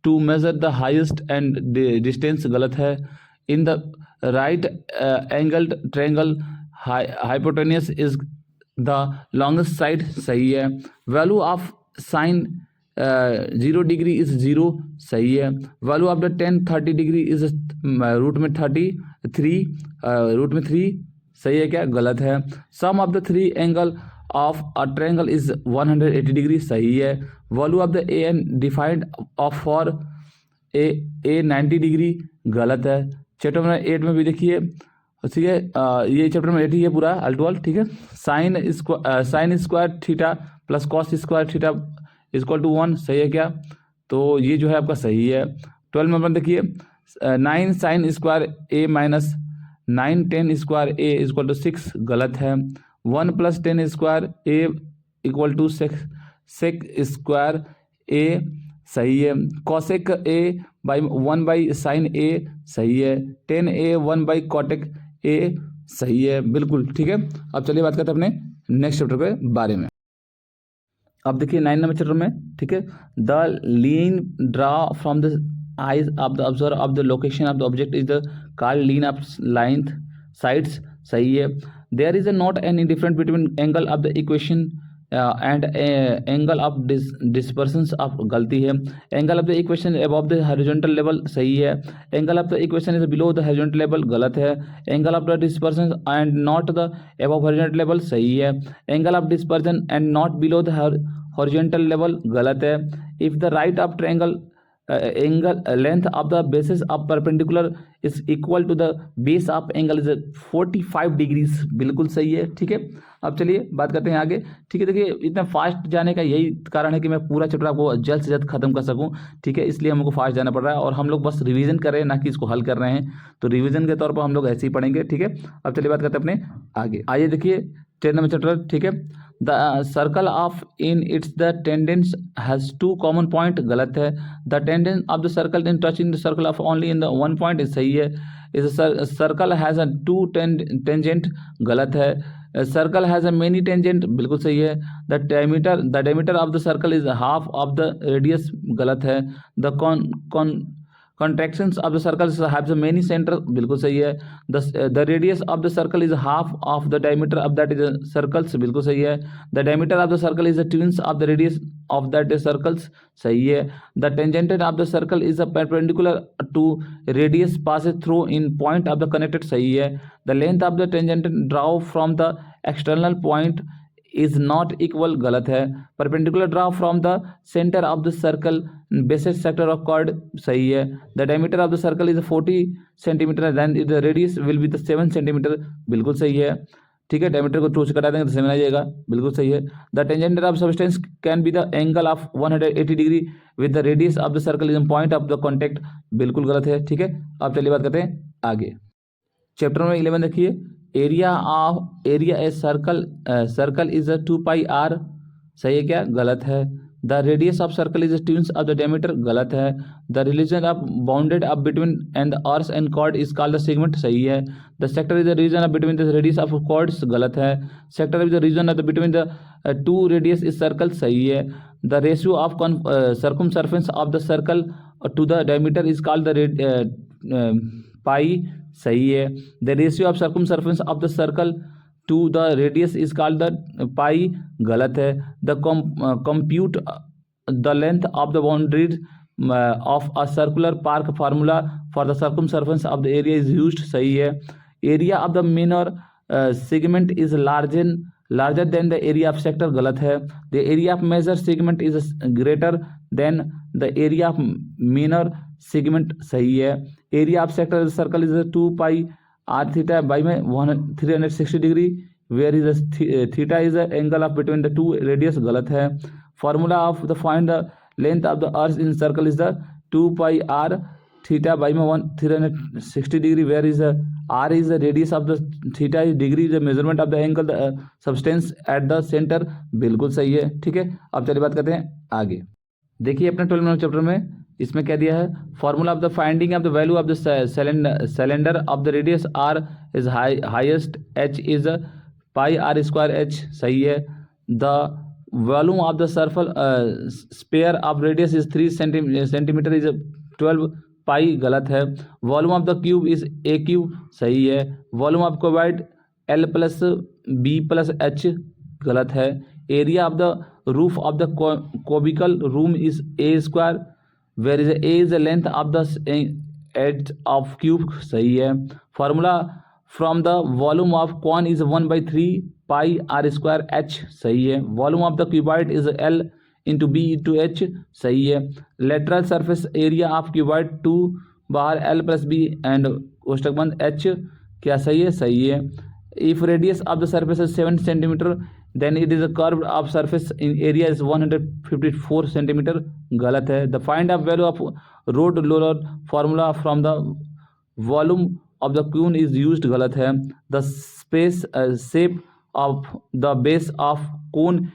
to measure the हाइस्ट and distance, गलत है। In the right angled triangle hypotenuse is the longest side, सही है। Value of sine 0 degree is 0, सही है। Value of the 10-30 degree is root में 33, रूट में 3, सही है क्या, गलत है। Sum of the 3 angle of a triangle is 180 degree, सही है। Value of the A undefined of for A 90 degree, गलत है। चैप्टर नंबर 8 में भी देखिए, ठीक है, ये चैप्टर नंबर 8 ही है पूरा अल्टोल, ठीक है। Sine square theta plus cos square theta equal to 1, सही है क्या, तो ये जो है आपका सही है। 12 नंबर देखिए, 9 sine square A minus 9 tan square A equal to 6, गलत है। 1 plus 10 square A equal to sec square A, सही है। Cosec A by 1 by sine A, सही है। 10a 1 बाई कॉटेक ए, सही है, बिल्कुल ठीक है। अब चलिए बात करते हैं अपने नेक्स्ट चैप्टर के बारे में। अब देखिए 9 नंबर चैप्टर में, ठीक है, the line draw from the eyes of the observer of the location of the object is the called line of line sides, सही है। There is not any difference between angle of the equation and angle of dispersion of, गलती है। Angle of the equation above the horizontal level, सही है। Angle of the equation is below the horizontal level, गलत है। Angle of the dispersion and not the above horizontal level, सही है। Angle of dispersion and not below the horizontal level, गलत है। If the right of triangle angle length of the basis of perpendicular is equal to the base of angle is 45 degrees, बिल्कुल सही है, ठीक है। अब चलिए बात करते हैं आगे, ठीक है। देखिए इतना फास्ट जाने का यही कारण है कि मैं पूरा चैप्टर आपको जल्द से जल्द खत्म कर सकूं, ठीक है, इसलिए हमको फास्ट जाना पड़ रहा है। और हम लोग बस रिवीजन कर रहे हैं, ना कि इसको हल कर रहे हैं, तो रिवीजन के तौर पर हम लोग ऐसे ही पढ़ेंगे, ठीक है। अब चलिए बात करते हैं अपने आगे, आइए देखिए 10 नंबर चैप्टर, ठीक है। The circle of in its the tangents has 2 common point, गलत है। The tangents of the circle in touching the circle of only in the 1 point, सही है। इस सर्कल हैज अ 2 टेंजेंट, गलत है। Circle has a many tangent, बिल्कुल सही है। The diameter of the circle is half of the radius, गलत है। The contractions of the circles have the many center, बिल्कुल सही है। the radius of the circle is half of the diameter of that is circles, बिल्कुल सही है। the diameter of the circle is the twins of the radius of that is circles, सही है। the tangent of the circle is a perpendicular to radius passes through in point of the connected, सही है। the length of the tangent draw from the external point is not equal, गलत है। perpendicular draw from the center of the circle basis sector of chord, सही है। the diameter of the circle is 40 centimeter then the radius will be the 7 centimeter, बिल्कुल सही है, ठीक है। Diameter को 2 से कटा देंगे तो 7 आ जाएगा, बिल्कुल सही है। the tangent of substance can be the angle of 180 degree with the radius of the circle is point of the contact, बिल्कुल गलत है, ठीक है। अब चलिए बात करते हैं आगे, चैप्टर नंबर 11 देखिए, area a circle is a 2 pi r, सही है क्या, गलत है। The radius of circle is tunes of the diameter, गलत है। The region of bounded up between and the arc and chord is called the segment, सही है। The sector is the region of between the radius of chords, गलत है। Sector is the region of the between the 2 radius is circle, सही है। The ratio of circumference of the circle to the diameter is called the pi, सही है। The ratio of circumference of the circle to the radius is called the pi, गलत है। The compute the length of the boundaries of a circular park formula for the circumference of the area is used, सही है। Area of the minor segment is larger than the area of sector, गलत है। The area of major segment is greater than the area of minor segment, सही है। Area of sector circle is 2 pi r theta by में 360 degree where is theta is angle of between the 2 radius, गलत है। Formula of the find the length of the earth in circle is the 2 pi r theta by 360 degree, where is r is the radius of the theta, is degree is the measurement of the angle the substance at the center। बिल्कुल सही है, ठीक है। अब चलिए बात करते हैं आगे। देखिए अपने 12 नंबर चैप्टर में इसमें क्या दिया है, formula of the finding of the value of the cylinder of the radius r is highest, h is pi r square h, सही है। The volume of the surface sphere of radius is 3 centimetre is 12 pi, गलत है। Volume of the cube is a cube, सही है। Volume of cuboid L plus B plus H, गलत है। Area of the roof of the कोबिकल room is a square, where is a is the length of the edge of cube, सही है। Formula from the volume of cone is 1/3 pi r square h, सही है। Volume of the cuboid is L into B into h, सही है। Lateral surface area of cuboid 2 बाहर L plus b and कोष्टक बंद h, क्या सही है, सही है। If radius of the surface is 7 centimetre then it is a curve of surface in area is 154 centimetre, गलत है। The find of value of road roller formula from the volume of the cube is used, गलत है। The space shape of the base of cone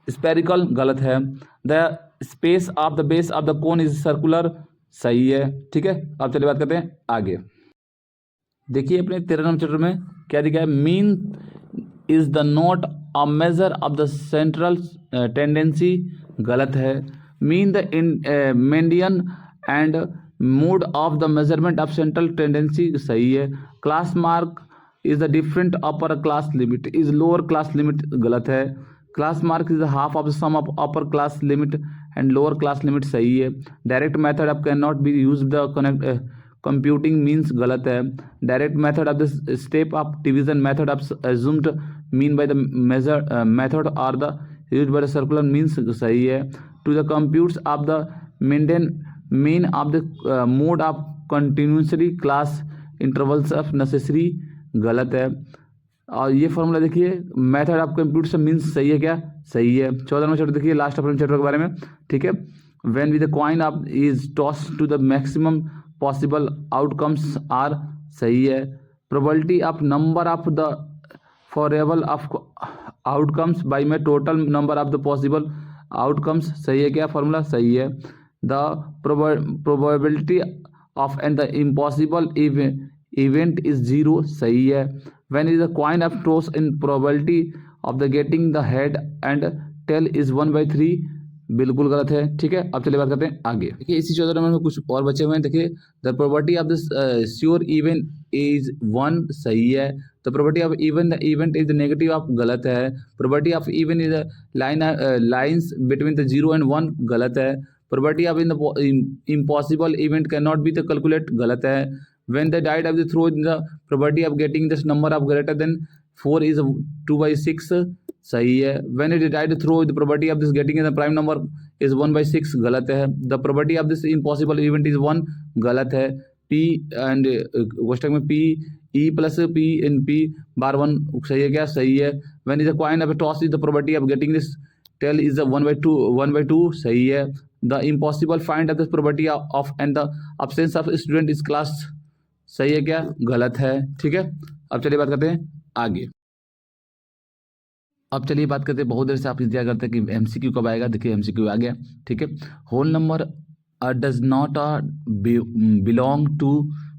spherical, गलत है। The space of the base of the cone is circular, सही है, ठीक है। अब चलिए बात करते हैं आगे। देखिए अपने 13 नंबर चैप्टर में क्या दिखा है, mean is the not a measure of the central tendency, गलत है। Mean the median and mode of the measurement of central tendency, सही है। Class mark is the different upper class limit is lower class limit, गलत है। Class mark is the half of the sum of upper class limit and lower class limit, सही है। Direct method of can not be use the computing means, गलत है। Direct method of the step of division method of assumed mean by the major method और the use by the circular means, सही है। To the computes of the maintain mean of the mode of continuously class intervals of necessary, गलत है। और ये formula देखिए, method of compute से means, सही है क्या, सही है। 14 नंबर चैप्टर देखिए, लास्ट अपने चैप्टर के बारे में, ठीक है। When with the coin of is toss to the maximum possible outcomes are, सही है। Probability of number of the favourable of outcomes by में total number of the possible outcomes, सही है क्या फॉर्मूला, सही है। The probability of and the impossible event is 0, सही है। When is the coin of toss in probability of the getting the head and tail is 1/3, बिल्कुल गलत है, ठीक है। अब चलिए बात करते हैं आगे। देखिए इसी 14 नंबर में कुछ और बचे हुए हैं। देखिए the probability of the sure event is 1, सही है। The probability of even the event is the negative of, गलत है। Probability of even is lines between the 0 and 1, गलत है। Probability of in the impossible event can not be the calculate, गलत है। When the die of the throw in the probability of getting this number of greater than 4 इज 2/6, सही है। When it die throw the probability of this getting the prime number is 1/6, गलत है। The probability of this impossible event is 1, गलत है। P and कोष्टक में p e plus p in p bar 1, सही है क्या, सही है। When is the coin of toss is the probability of getting this tail is 1/2, सही है। The impossible find of this probability of and the absence of student is class, सही है क्या, गलत है, ठीक है। अब चलिए बात करते हैं आगे। अब चलिए बात करते हैं, बहुत देर से आप इंतजार करते हैं कि एमसीक्यू कब आएगा। देखिए एमसीक्यू आ गया, ठीक है। Whole number does not belong to,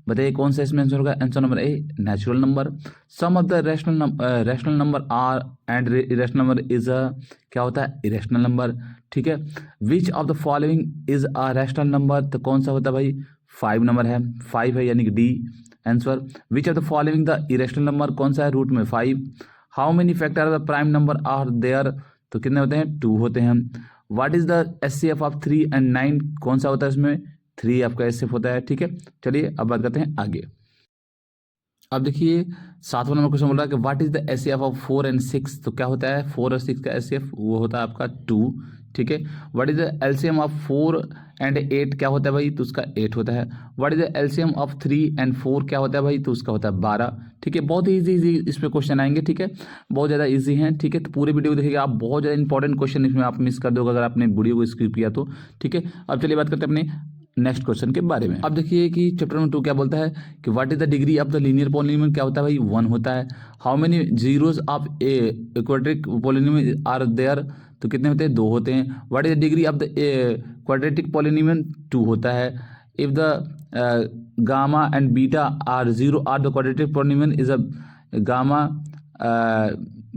बताइए कौन सा इसमें आंसर होगा। Answer number A, natural number. Sum of the rational number are and irrational number is a, क्या होता है, इरेशनल नंबर, ठीक है। Which of the following is a rational number, तो कौन सा होता है भाई, 5 नंबर है, 5 है यानी कि D answer. Which of the following the irrational number, कौन सा है, रूट में 5। How many factor of the prime number are there, तो कितने होते हैं, 2 होते हैं। What is the HCF of 3 and 9, कौन सा होता है इसमें, 3 आपका एचसीएफ होता है, ठीक है। चलिए अब बात करते हैं आगे। अब देखिए 7वां नंबर क्वेश्चन बोल रहा है कि what is the HCF of 4 and 6, तो क्या होता है 4 और 6 का एचसीएफ, वो होता है आपका 2, ठीक है। What is the LCM of 4 and 8, क्या होता है भाई, तो उसका 8 होता है। What is the LCM of 3 and 4, क्या होता है भाई, तो उसका होता है 12, ठीक है। बहुत ही इजी इस पे क्वेश्चन आएंगे, ठीक है, बहुत ज़्यादा इजी हैं, ठीक है। तो पूरे वीडियो को देखिएगा आप, बहुत ज़्यादा इंपॉर्टेंट क्वेश्चन इसमें आप मिस कर दोगे अगर आपने वीडियो को स्किप किया तो, ठीक है। अब चलिए बात करते हैं अपने नेक्स्ट क्वेश्चन के बारे में। अब देखिए कि चैप्टर नंबर 2 क्या बोलता है कि what is the degree of the linear polynomial, क्या होता है भाई 1 होता है। How many zeros of a quadratic polynomial are there, तो कितने होते हैं 2 होते हैं। What is the degree of the quadratic polynomial 2 होता है। If the gamma and beta are 0 are the quadratic polynomial is a gamma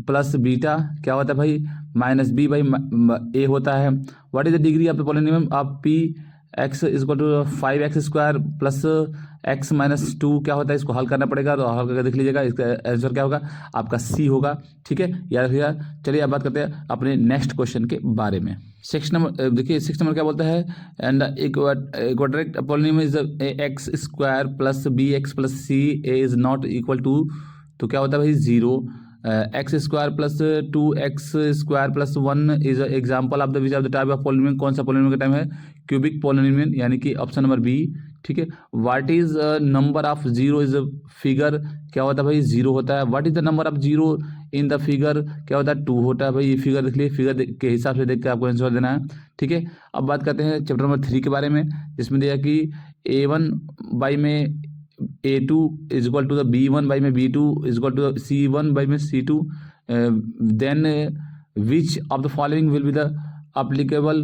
plus beta क्या होता है भाई माइनस बी बाई ए होता है। What is the degree of the polynomial of P x is equal to 5x square plus x minus 2 क्या होता है, इसको हल करना पड़ेगा, तो हल करके देख लीजिएगा, इसका आंसर क्या होगा आपका सी होगा। ठीक है, याद रखिएगा। चलिए अब बात करते हैं अपने नेक्स्ट क्वेश्चन के बारे में। 6 नंबर देखिए, 6 नंबर क्या बोलता है, and quadratic polynomial is x square plus b x plus c a is not equal to, तो क्या होता है भाई 0। X square plus 2x square plus 1 is example of the which of the type of polynomial, कौन सा polynomial का time है cubic polynomial, यानी कि ऑप्शन नंबर बी। ठीक है, what is number of zero is figure, क्या होता है भाई 0 होता है। What is the number of zero in the figure, क्या होता है 2 होता है भाई। ये फिगर देख लीजिए, फिगर के हिसाब से देख के आपको आंसर देना है। ठीक है, अब बात करते हैं चैप्टर नंबर 3 के बारे में, जिसमें दिया कि A1 बाई में A2 is equal to the B1 by में B2 is equal to the C1 by में C2, then which of the following will be the applicable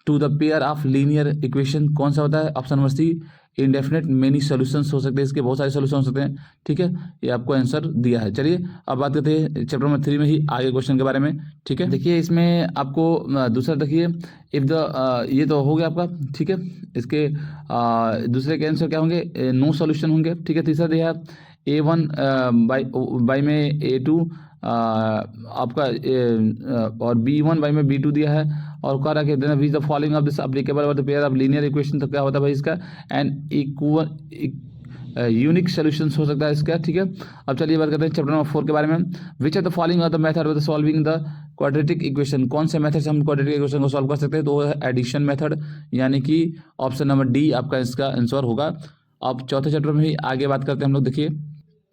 to the pair of linear equation, कौन सा होता है option number C. Indefinite many solutions हो सकते हैं, इसके बहुत सारे सोल्यूशन हो सकते हैं। ठीक है, ये आपको आंसर दिया है। चलिए अब बात करते हैं चैप्टर नंबर 3 में ही आगे क्वेश्चन के बारे में। ठीक है, देखिए इसमें आपको दूसरा देखिए, इफ द ये तो हो गया आपका। ठीक है, इसके दूसरे के आंसर क्या होंगे, नो सॉल्यूशन होंगे। ठीक है, तीसरा दिया है A1 बाई में A2 आपका और B1 बाई में B2 दिया है, और कह रहा है कि which the following of this applicable और the pair of linear equation, तो क्या होता है भाई इसका एंड इक्वल यूनिक सॉल्यूशंस हो सकता है इसका। ठीक है, अब चलिए बात करते हैं चैप्टर नंबर 4 के बारे में। Which are the following of the method of solving the quadratic equation, कौन से मेथड से हम क्वाड्रेटिक इक्वेशन को सॉल्व कर सकते हैं, तो है एडिशन मेथड, यानी कि ऑप्शन नंबर डी आपका इसका आंसर होगा। अब चौथे चैप्टर में ही आगे बात करते हैं हम लोग।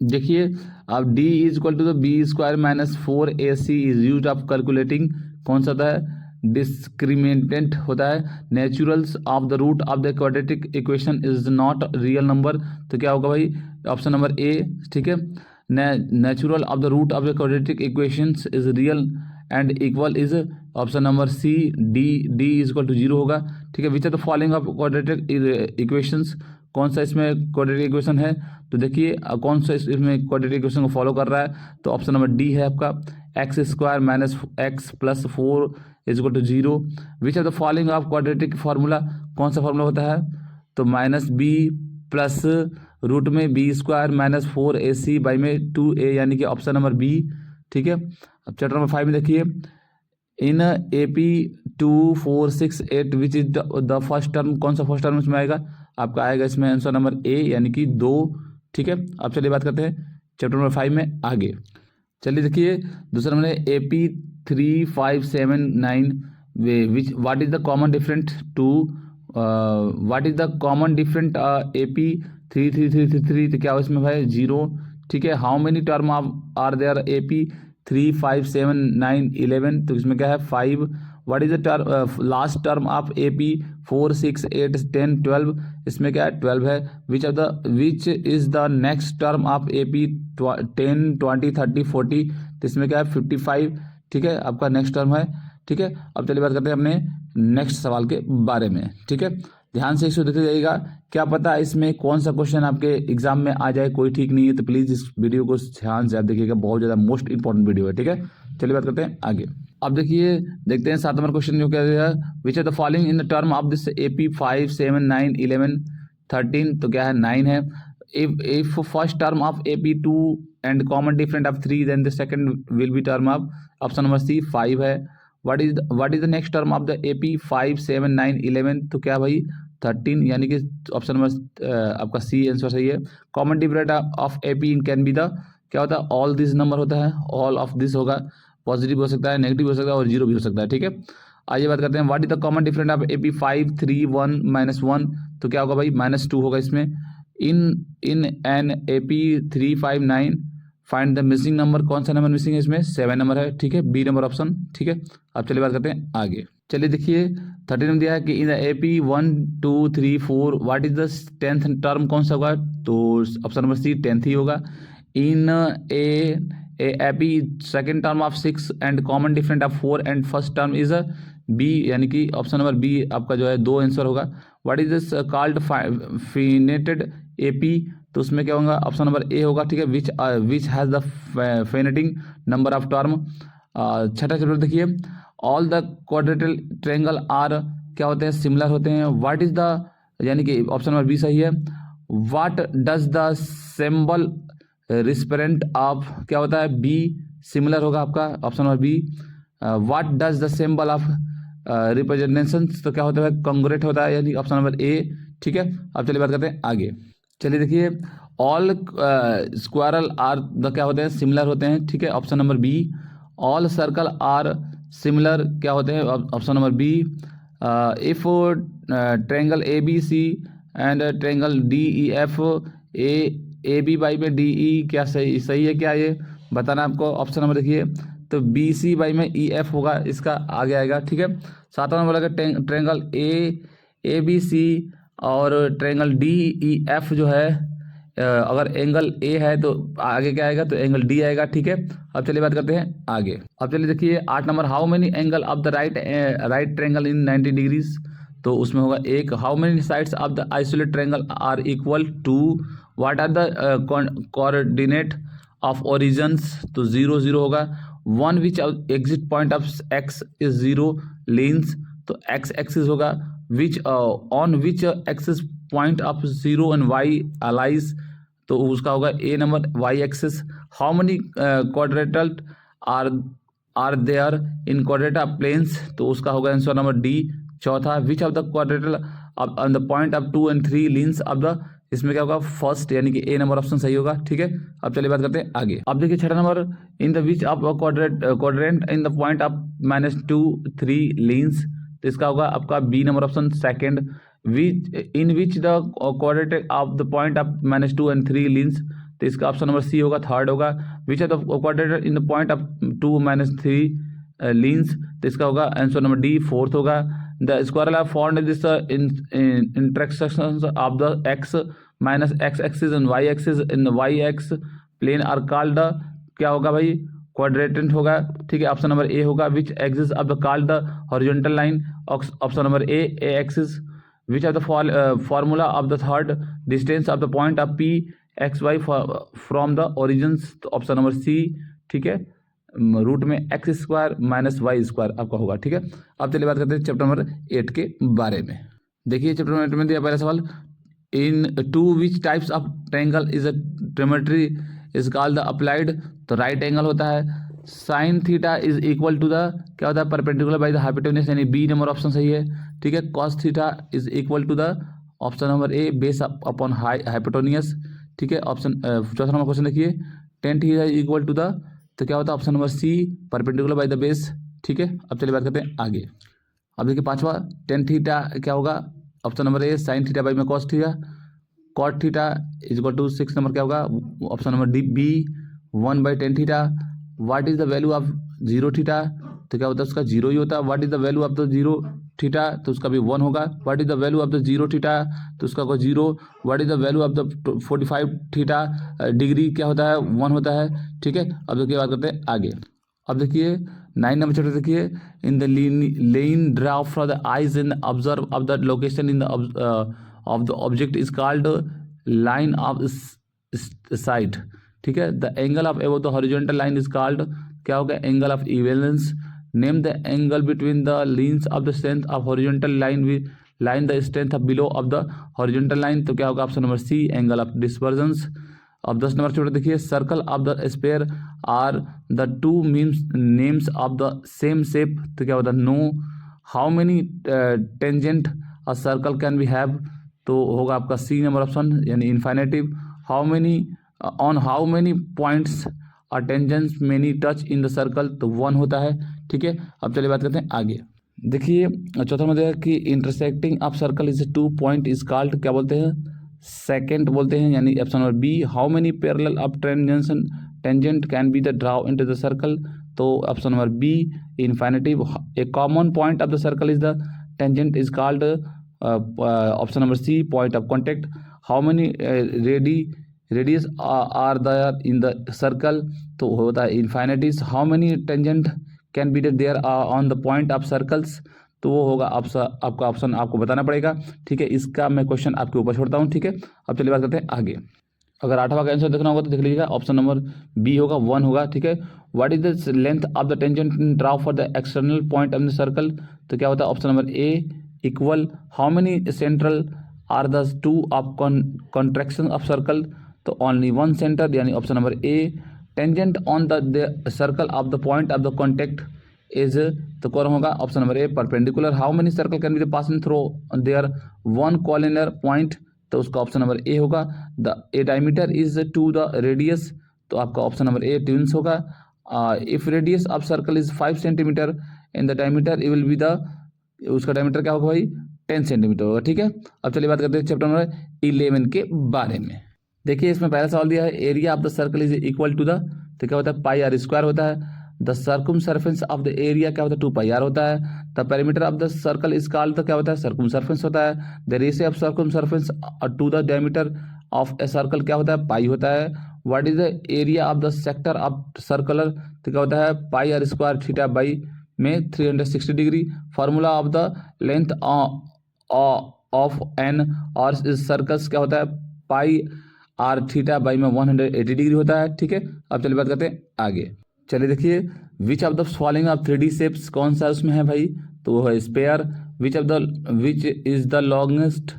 देखिए अब d is equal to the b square minus 4ac is use of calculating, कौन सा होता है डिस्क्रिमिनेंट होता है। Naturals of the root of the quadratic equation is not real number, तो क्या होगा भाई ऑप्शन नंबर ए। ठीक है, natural of the root of the quadratic equations is real and equal is option number C D is equal to 0 होगा। ठीक है, which are the following of quadratic equations, कौन सा इसमें क्वाड्रेटिक इक्वेशन है, तो देखिए कौन सा इसमें क्वाड्रेटिक इक्वेशन को फॉलो कर रहा है, तो ऑप्शन नंबर डी है आपका x square minus x plus 4 is equal to 0। Which are the following of quadratic formula, कौन सा फार्मूला होता है, तो माइनस बी प्लस रूट में b square minus 4ac by में 2a, यानी कि ऑप्शन नंबर बी। ठीक है, अब चैप्टर नंबर 5 में देखिए, इन AP 2 4 6 8 which is the first term, कौन सा फर्स्ट टर्म इसमें आएगा, आपका आएगा इसमें आंसर नंबर ए, यानी कि 2। ठीक है, अब चलिए बात करते हैं चैप्टर नंबर 5 में आगे। चलिए देखिए दूसरा number AP 3 5 7 9 which what is the common different to what is the common different AP 3 3 3 3 3, तो क्या इसमें भाई 0। ठीक है, how many term are there AP 3 5 7 9 11, तो इसमें क्या है 5। What is the last term of AP 4 6 8 10 12, इसमें क्या है 12 है। विच is the next term of AP 10 20 30 40, तो इसमें क्या है 55। ठीक है, आपका नेक्स्ट टर्म है। ठीक है, अब चलिए बात करते हैं अपने नेक्स्ट सवाल के बारे में। ठीक है, ध्यान से इसको देखते जाइएगा, क्या पता इसमें कौन सा क्वेश्चन आपके एग्जाम में आ जाए, कोई ठीक नहीं है, तो प्लीज़ इस वीडियो को ध्यान से आप देखिएगा, बहुत ज़्यादा मोस्ट इंपॉर्टेंट वीडियो है। ठीक है, चलिए बात करते हैं आगे। अब देखिए देखते हैं 7 नंबर क्वेश्चन जो क्या है, which are the following in the term of this AP 5 7 9 11 13, तो क्या है 9 है। if first term of AP 2 and common different of 3, then the second will be term of option number C 5 है। what is the next term of the AP 5 7 9 11, तो क्या भाई 13, यानी कि ऑप्शन नंबर आपका सी आंसर सही है। Common different of AP in can be the, क्या होता है ऑल दिस नंबर होता है, ऑल ऑफ दिस होगा, पॉजिटिव हो सकता है, नेगेटिव हो सकता है और 0 भी हो सकता है। ठीक है, आइए बात करते हैं what is the common different of AP 5 3 1 -1, तो क्या होगा भाई -2 होगा इसमें। In an AP 3 5 9 find the missing number, कौन सा नंबर मिसिंग है इसमें 7 नंबर है। ठीक है, बी नंबर ऑप्शन। ठीक है, अब चलिए बात करते हैं आगे। चलिए देखिए 13 में दिया है कि in the AP 1 2 3 4 what is the 10th term कौन सा होगा, तो ऑप्शन नंबर सी 10th ही होगा। In a AP second term of 6 and common different of 4 and first term is b, यानी कि ऑप्शन नंबर बी आपका जो है 2 आंसर होगा। What is this called finite AP, तो उसमें क्या होगा, ऑप्शन नंबर ए होगा, ठीक है। Which has the finite number of term. छठा चैप्टर देखिए, all the quadrilateral triangle are क्या होते हैं, सिमिलर होते हैं। व्हाट इज द, यानी कि ऑप्शन नंबर बी सही है। What does the symbol represent of क्या होता है, बी सिमिलर होगा आपका option number B. What does the symbol of representation, तो क्या होता है, कॉन्ग्रुएंट होता है, यानी ऑप्शन नंबर ए, ठीक है। अब चलिए बात करते हैं आगे। चलिए देखिए, ऑल स्क्वायरल आर द क्या होते हैं, सिमिलर होते हैं, ठीक है, option number B. All circle are similar क्या होते हैं, option number B. If triangle ABC and triangle DEF, A B by में DE क्या सही है क्या, ये बताना आपको। ऑप्शन नंबर देखिए, तो BC बाई में EF होगा, इसका आगे आएगा, ठीक है। सातवां नंबर लगा ट्रायंगल ABC और ट्रायंगल DEF जो है, अगर एंगल ए है तो आगे क्या आएगा, तो एंगल डी आएगा, ठीक है। अब चलिए बात करते हैं आगे। अब चलिए देखिए 8 number, how many angle of the right triangle in 90 degrees, तो उसमें होगा एक। How many sides of the isolate triangle are equal to, what are the coordinate of origins, तो 0 0 होगा। One which exit point of X is 0 leans, तो X axis होगा। Which on which axis point of 0 and Y allies, तो उसका होगा A number Y axis. How many quadrilateral are there in quadrant planes, तो उसका होगा answer number D. चौथा, which of the quadrilateral on the point of 2 and 3 leans of the, इसमें क्या होगा फर्स्ट, यानी कि ए नंबर ऑप्शन सही होगा, ठीक है। अब चलिए बात करते हैं आगे। अब देखिए छठा number, in the which of quadrant in the point of -2 3 leans, तो इसका होगा आपका B number option second. In which the quadrant of the point of -2 and 3 leans, तो इसका ऑप्शन नंबर सी होगा, थर्ड होगा। Which of the quadrant in the point of 2 - 3 leans, तो इसका होगा आंसर नंबर डी, फोर्थ होगा। The squirrel are found in this intersections of the x minus x axis and y axis in y x plane are called, क्या होगा भाई, quadrant होगा, ठीक है। ऑप्शन नंबर ए होगा। Which axis of the called the horizontal line, option number A axis. Which of the formula of the third distance of the point of P x y from the origins, तो option number C, ठीक है। Root में x square minus y square आपका होगा, ठीक है। अब चलिए बात करते हैं चैप्टर नंबर 8 के बारे में। देखिए चैप्टर नंबर 8 में दिया पहला सवाल, into which types of triangle is a trigonometry is called the applied, तो राइट एंगल होता है। Sine theta is equal to the क्या होता है, परपेंडिकुलर बाई द हाइपोटेन्यूज, यानी बी नंबर ऑप्शन सही है, ठीक है। Cos theta is equal to the option number A base upon hypotenuse, ठीक है। ऑप्शन चौथा नंबर क्वेश्चन देखिए, tan theta is equal to the, तो क्या होता है option number C perpendicular by the base, ठीक है। अब चलिए बात करते हैं आगे। अब देखिए पांचवा, टेन थीटा क्या होगा, option number A sine theta by में cos theta. Cot theta is equal to 6 number क्या होगा, option number D B 1/10 theta. What is the value of 0 theta, तो क्या होता है उसका 0 ही होता है। What is the value of the 0 theta, तो उसका भी 1 होगा। What is the value of the 0 theta, तो उसका होगा 0। What is the value of the 45 theta degree, क्या होता है 1 होता है, ठीक है। अब देखिए बात करते हैं आगे। अब देखिए 9 नंबर चैप्टर देखिए, in the lane draw from the eyes in observe of the location in the of the object is called line of site, ठीक है। The angle of above the horizontal line is called क्या होगा, angle of equivalence. Name the angle between the lines of the strength of horizontal line with line the strength of below of the horizontal line, तो क्या होगा option number C angle of dispersion. अब 10 number chapter देखिए, circle of the sphere are the two names of the same shape, तो क्या होता है no. How many tangent a circle can be have, तो होगा आपका सी नंबर ऑप्शन, यानी infinitive. How many on how many points और tangents many touch in the circle, तो 1 होता है, ठीक है। अब चलिए बात करते हैं आगे। देखिए चौथा में देखा कि intersecting of circle is 2 point is called, क्या बोलते हैं, सेकेंड बोलते हैं, यानी option number B. How many parallel of tangent can be the draw into the circle, तो option number B infinitive. A common point of the circle is the tangent is called, option number C point of contact. How many radius are there in the circle, तो होता है infinities. How many tangent can be there on the point of circles, तो वो होगा आपका option आपको बताना पड़ेगा, ठीक है। इसका मैं क्वेश्चन आपके ऊपर छोड़ता हूँ, ठीक है। अब चलिए बात करते हैं आगे। अगर 8वां का आंसर देखना होगा तो देख लीजिएगा, ऑप्शन नंबर बी होगा, 1 होगा, ठीक है। What is the length of the tangent draw for the external point of the circle, तो क्या होता है option number A equal. How many central are the to of contraction of circle, तो only 1 centre, यानी option number A. Tangent on the circle of the point of the contact is, तो कौन होगा option number A perpendicular. How many circle can be passing through their 1 corner point, तो उसका option number A होगा। The a diameter is two the radius, तो आपका option number A twice होगा। If radius of circle is 5 centimetre in the diameter it will be the, उसका diameter क्या होगा भाई 10 सेंटीमीटर होगा, ठीक है। अब चलिए बात करते हैं चैप्टर नंबर 11 के बारे में। देखिए इसमें पहला सवाल दिया है, area of the circle is equal to the, तो क्या होता है पाई आर स्क्वायर होता है। The circumference of the area क्या होता है 2 पाई आर होता है। The perimeter of the circle is called, तो क्या होता है सर्कुम सर्फेंस होता है। The ratio of circumference to the diameter of a circle क्या होता है पाई होता है। What is the area of the sector of circular, तो क्या होता है pi are square theta by में 360 degree. Formula of the length of an और सर्कल्स क्या होता है पाई आर थीटा बाई में 180 डिग्री होता है, ठीक है। अब चलिए बात करते हैं आगे। चलिए देखिए, which of the following of 3D shapes, कौन सा उसमें है भाई, तो वो है sphere. Which is the longest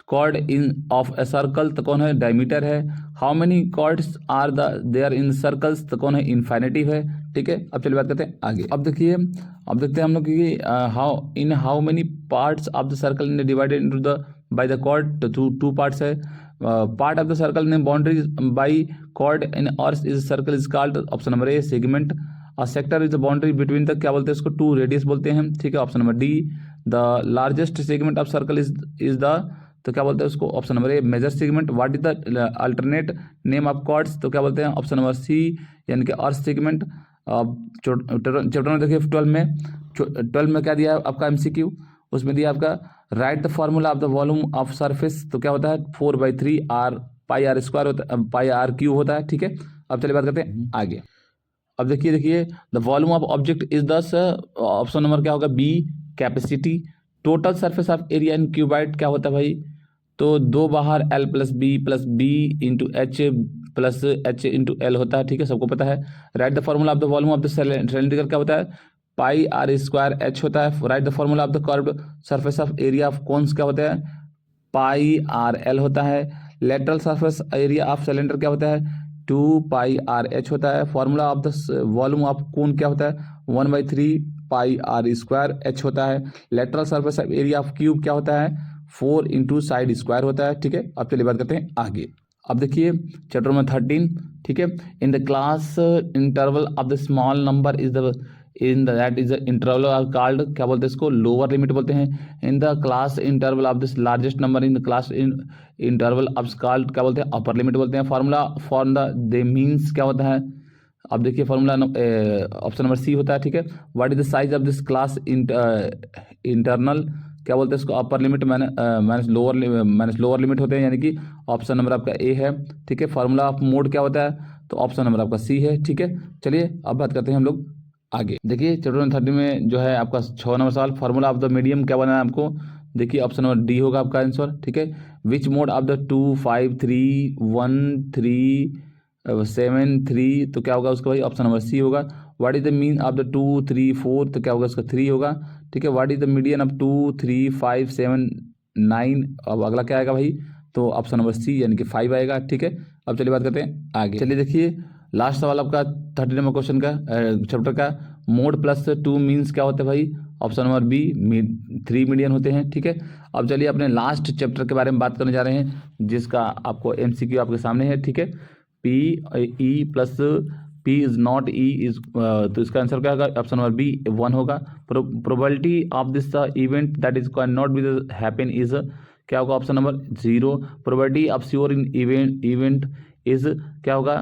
chord in of a circle, तो कौन है डायमीटर है। How many chords are the there in circles, तो कौन है इन्फिनिटिव है, ठीक है। अब चलिए बात करते हैं आगे। अब देखिए, अब देखते हैं हम लोग कि how many parts of the circle divided into the by the chord, तो टू पार्ट्स है। पार्ट ऑफ द सर्कल ने बाउंड्री बाई कॉर्ड इन और is circle is called, option number A segment. और sector is the boundary between the, क्या बोलते हैं इसको 2 radius बोलते हैं, ठीक है। Option number D. The largest segment of circle is the, तो क्या बोलते हैं उसको option number A major segment. What is the alternate name of chords, तो क्या बोलते हैं ऑप्शन नंबर सी यानी कि अर्थ सेगमेंट। चैप्टर में देखिए 12 में क्या दिया है आपका एमसीक्यू, उसमें दिया आपका right the formula of the volume of surface, तो क्या होता है 4/3 आर पाई आर स्क्वायर होता है, पाई आर क्यू होता है, ठीक है। अब चलिए बात करते हैं आगे। अब देखिए the volume of object is 10, option number क्या होगा B capacity. Total surface of area in cuboid क्या होता है भाई, तो 2 बाहर L plus B into h plus h into l होता है, ठीक है, सबको पता है। Right the formula of the volume of the cylindrical क्या होता है पाई आर स्क्वायर एच होता है। Right the formula of the curved surface of area of cones क्या होता है पाई आर एल होता है। Lateral surface area of cylinder क्या होता है 2 पाई आर एच होता है। Formula of the volume of cone क्या होता है 1/3 पाई आर स्क्वायर एच होता है। Lateral surface area of cube क्या होता है 4 इंटू साइड स्क्वायर होता है, ठीक है। अब चलिए बात करते हैं आगे। अब देखिए चैप्टर में 13, ठीक है। In the class interval of the small number is the that is the interval are called, क्या बोलते हैं इसको लोअर लिमिट बोलते हैं। In the class interval of this largest number in the class interval of called क्या बोलते हैं upper limit बोलते हैं। फार्मूला फॉर द मीन्स क्या होता है, अब देखिए फार्मूला ऑप्शन नंबर सी होता है, ठीक है। What is the size of this class internal क्या बोलते हैं इसको upper limit minus lower limit होते हैं, यानी कि ऑप्शन नंबर आपका ए है, ठीक है। फार्मूला ऑफ मोड क्या होता है, तो ऑप्शन नंबर आपका सी है, ठीक है। चलिए अब बात करते हैं हम लोग आगे। देखिए चैप्टर 30 में जो है आपका 6 नंबर सवाल, फार्मूला ऑफ द मीडियम क्या बनाना है आपको, देखिए ऑप्शन नंबर डी होगा आपका आंसर, ठीक है। विच मोड ऑफ द 2 5 3 1 3 7 3, तो क्या होगा उसका भाई ऑप्शन नंबर सी होगा। What is the mean of the 2 3 4, तो क्या होगा उसका 3 होगा, ठीक है। What is the median of 2 3 5 7 9, अब अगला क्या आएगा भाई, तो ऑप्शन नंबर सी यानी कि 5 आएगा, ठीक है। अब चलिए बात करते हैं आगे। चलिए देखिए लास्ट सवाल आपका 30 नंबर क्वेश्चन का चैप्टर का, मोड प्लस 2 मीन्स क्या होते हैं भाई, ऑप्शन नंबर बी 3 मीडियन होते हैं, ठीक है। अब चलिए अपने लास्ट चैप्टर के बारे में बात करने जा रहे हैं, जिसका आपको एमसीक्यू आपके सामने है, ठीक है। P e plus p is not E is, तो इसका आंसर क्या होगा ऑप्शन नंबर बी 1 होगा। Probability of this event that is can not be happen is क्या होगा option number 0। Probability of sure in event is क्या होगा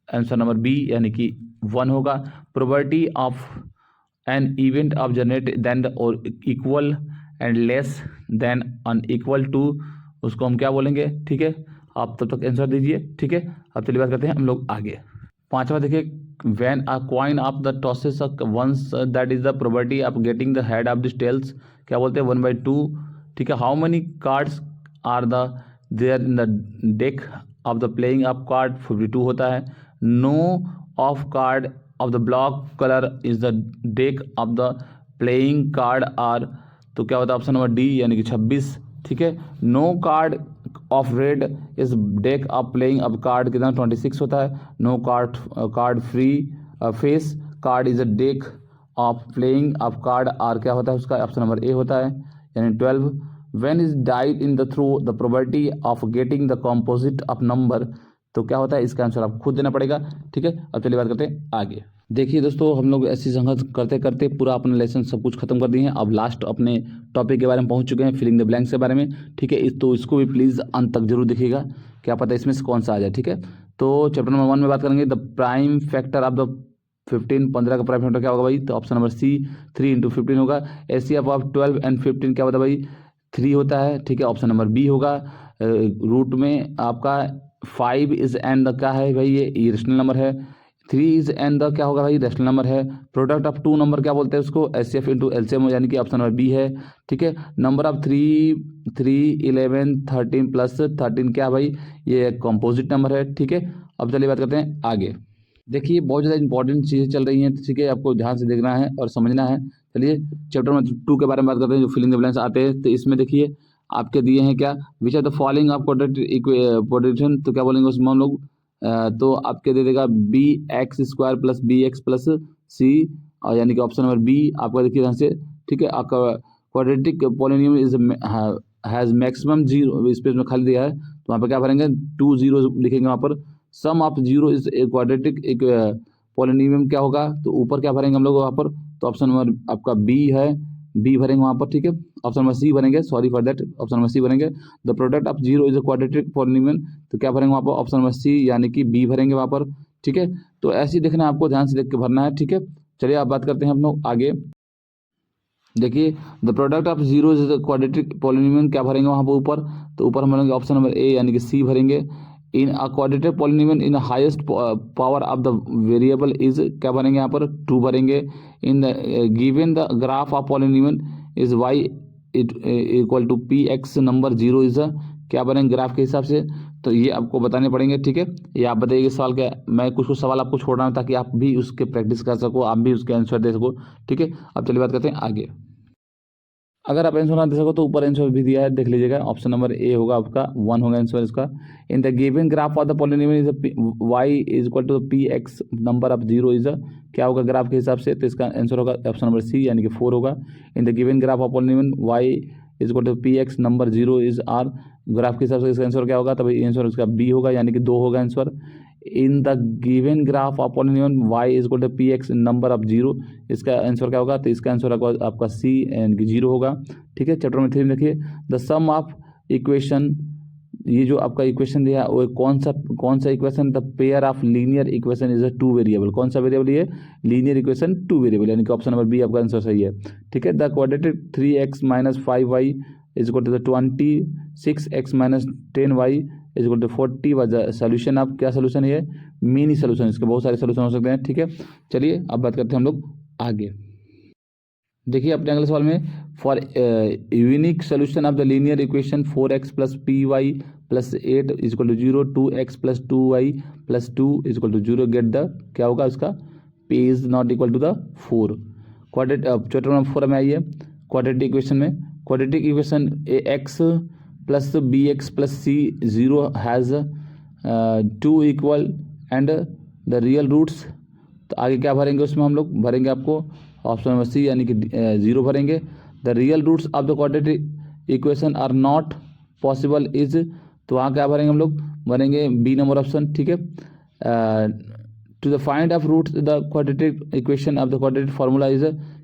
answer number B यानी कि 1 होगा। Probability of an event of generate then the और equal and less than unequal to, उसको हम क्या बोलेंगे, ठीक है। आप तब तक आंसर दीजिए, ठीक है। अब चलिए बात करते हैं हम लोग आगे। पांचवा देखिए, when a coin of the tosses once that is the probability of getting the head of the tails, क्या बोलते हैं 1/2, ठीक है। How many cards are the there in the deck of the playing of card, 52 होता है। No of card of the black colour is the deck of the playing card are, तो क्या होता है ऑप्शन नंबर डी यानी कि 26, ठीक है। No card of red is deck of playing of card कितना 26 होता है। No card free face card is a deck of playing of card are, क्या होता है उसका ऑप्शन नंबर ए होता है यानी 12। When is died in the through the probability of getting the composite of number, तो क्या होता है इसका आंसर आपको खुद देना पड़ेगा, ठीक है। अब चलिए बात करते हैं आगे। देखिए दोस्तों, हम लोग ऐसी संघर्ष करते करते पूरा अपना लेसन सब कुछ खत्म कर दिए हैं। अब लास्ट अपने टॉपिक के बारे में पहुंच चुके हैं, फिलिंग द ब्लैंक्स के बारे में, ठीक है। तो इसको भी प्लीज़ अंत तक जरूर देखिएगा, क्या पता इसमें से कौन सा आ जाए, ठीक है। तो चैप्टर नंबर 1 में बात करेंगे the prime factor of the 15 का प्राइम फैक्टर क्या होगा भाई, तो ऑप्शन नंबर सी 3 × 15 होगा। एचसीएफ ऑफ 12 एंड 15 क्या होता है भाई, 3 होता है, ठीक है। ऑप्शन नंबर बी होगा। रूट में आपका 5 इज एंड द क्या है भाई, ये इरेशनल नंबर है। 3 इज एंड द क्या होगा भाई, रैशनल नंबर है। प्रोडक्ट ऑफ 2 नंबर क्या बोलते हैं उसको, एचसीएफ इंटू एलसीएम, यानी कि ऑप्शन नंबर बी है, ठीक है। नंबर ऑफ 3 11 13 प्लस 13 क्या भाई, ये कंपोजिट नंबर है, ठीक है। अब चलिए बात करते हैं आगे। देखिए बहुत ज़्यादा इंपॉर्टेंट चीज़ें चल रही हैं, ठीक है, आपको ध्यान से देखना है और समझना है। चलिए चैप्टर नंबर 2 के बारे में बात करते हैं, जो फिलिंग द ब्लैंक्स आते हैं। तो इसमें देखिए आपके दिए हैं क्या, which are the following of quadratic, तो क्या बोलेंगे उसमें हम लोग, तो आपके दे देगा bx² प्लस bx प्लस सी, और यानी कि ऑप्शन नंबर बी आपका देखिए ध्यान से, ठीक है। आपका quadratic polynomial is has maximum 0 space में खाली दिया है, तो वहाँ पर क्या भरेंगे 2 0 लिखेंगे वहाँ पर। सम ऑफ 0 इज ए क्वाड्रेटिक एक पॉलिनोमियल क्या होगा, तो ऊपर क्या भरेंगे हम लोग वहाँ पर, तो ऑप्शन नंबर आपका बी है, बी भरेंगे वहाँ पर, ठीक है। ऑप्शन नंबर सी भरेंगे, sorry for that, option number C भरेंगे। The product of 0 is a quadratic polynomial, तो क्या भरेंगे वहाँ पर, ऑप्शन नंबर सी यानी कि बी भरेंगे वहाँ पर, ठीक है। तो ऐसे ही देखना है आपको, ध्यान से देख के भरना है, ठीक है। चलिए आप बात करते हैं हम लोग आगे। देखिए the product of 0 is a quadratic polynomial, क्या भरेंगे वहाँ पर ऊपर, तो ऊपर हम भरेंगे ऑप्शन नंबर ए यानी कि सी भरेंगे। In a quadratic polynomial in highest power of the variable is, क्या भरेंगे यहाँ पर 2 भरेंगे। In the given the graph of polynomial is Y equal to P x number 0 is क्या बनेंगे ग्राफ के हिसाब से, तो ये आपको बताने पड़ेंगे, ठीक है। ये आप बताइए सवाल क्या, मैं कुछ कुछ सवाल आपको छोड़ रहा हूँ ताकि आप भी उसके प्रैक्टिस कर सको, आप भी उसके आंसर दे सको, ठीक है। अब चलिए बात करते हैं आगे। अगर आप आंसर ना दे सको तो ऊपर आंसर भी दिया है, देख लीजिएगा। ऑप्शन नंबर ए होगा आपका 1 होगा आंसर इसका। In the given graph of the polynomial is y is equal to P x number of 0 is क्या होगा ग्राफ के हिसाब से, तो इसका आंसर होगा ऑप्शन नंबर सी यानी कि 4 होगा। In the given graph of polynomial y is equal to P x number 0 is are, graph के हिसाब से इसका आंसर क्या होगा, तभी आंसर इसका बी होगा यानी कि 2 होगा answer. In the given graph of polynomial y is equal to P x number of 0, इसका आंसर क्या होगा, तो इसका आंसर आपका सी यानी कि 0 होगा, ठीक है। चैप्टर नंबर 3 में देखिए द सम ऑफ इक्वेशन, ये जो आपका इक्वेशन दिया वो कौन सा equation, the pair of linear equation is a 2 variable, कौन सा वेरिएबल ये लीनियर इक्वेशन 2 वेरिएबल, यानी कि ऑप्शन नंबर बी आपका आंसर सही है, ठीक है। The quadratic 3x - 5y is equal to the 26x - 10y is equal to 40 व सोल्यूशन ऑफ, क्या सोल्यूशन है, मिनी सोल्यूशन, इसके बहुत सारे सोल्यूशन हो सकते हैं, ठीक है। चलिए अब बात करते हैं हम लोग आगे। देखिए अपने अगले सवाल में, for unique solution of the linear equation 4x + py + 8 is equal to 0, 2x + 2y + 2 is equal to 0, get the, क्या होगा उसका, p is not equal to the 4। Quadratic chapter number 4 में आइए, क्वाड्रेटिक इक्वेशन में, quadratic equation x + bx + c 0 has 2 equal and the real roots, तो आगे क्या भरेंगे उसमें हम लोग भरेंगे आपको ऑप्शन नंबर सी यानी कि 0 भरेंगे। The real roots of the quadratic equation are not possible is, तो वहाँ क्या भरेंगे हम लोग, भरेंगे बी नंबर ऑप्शन, ठीक है। To the find of roots the quadratic equation of the quadratic formula is,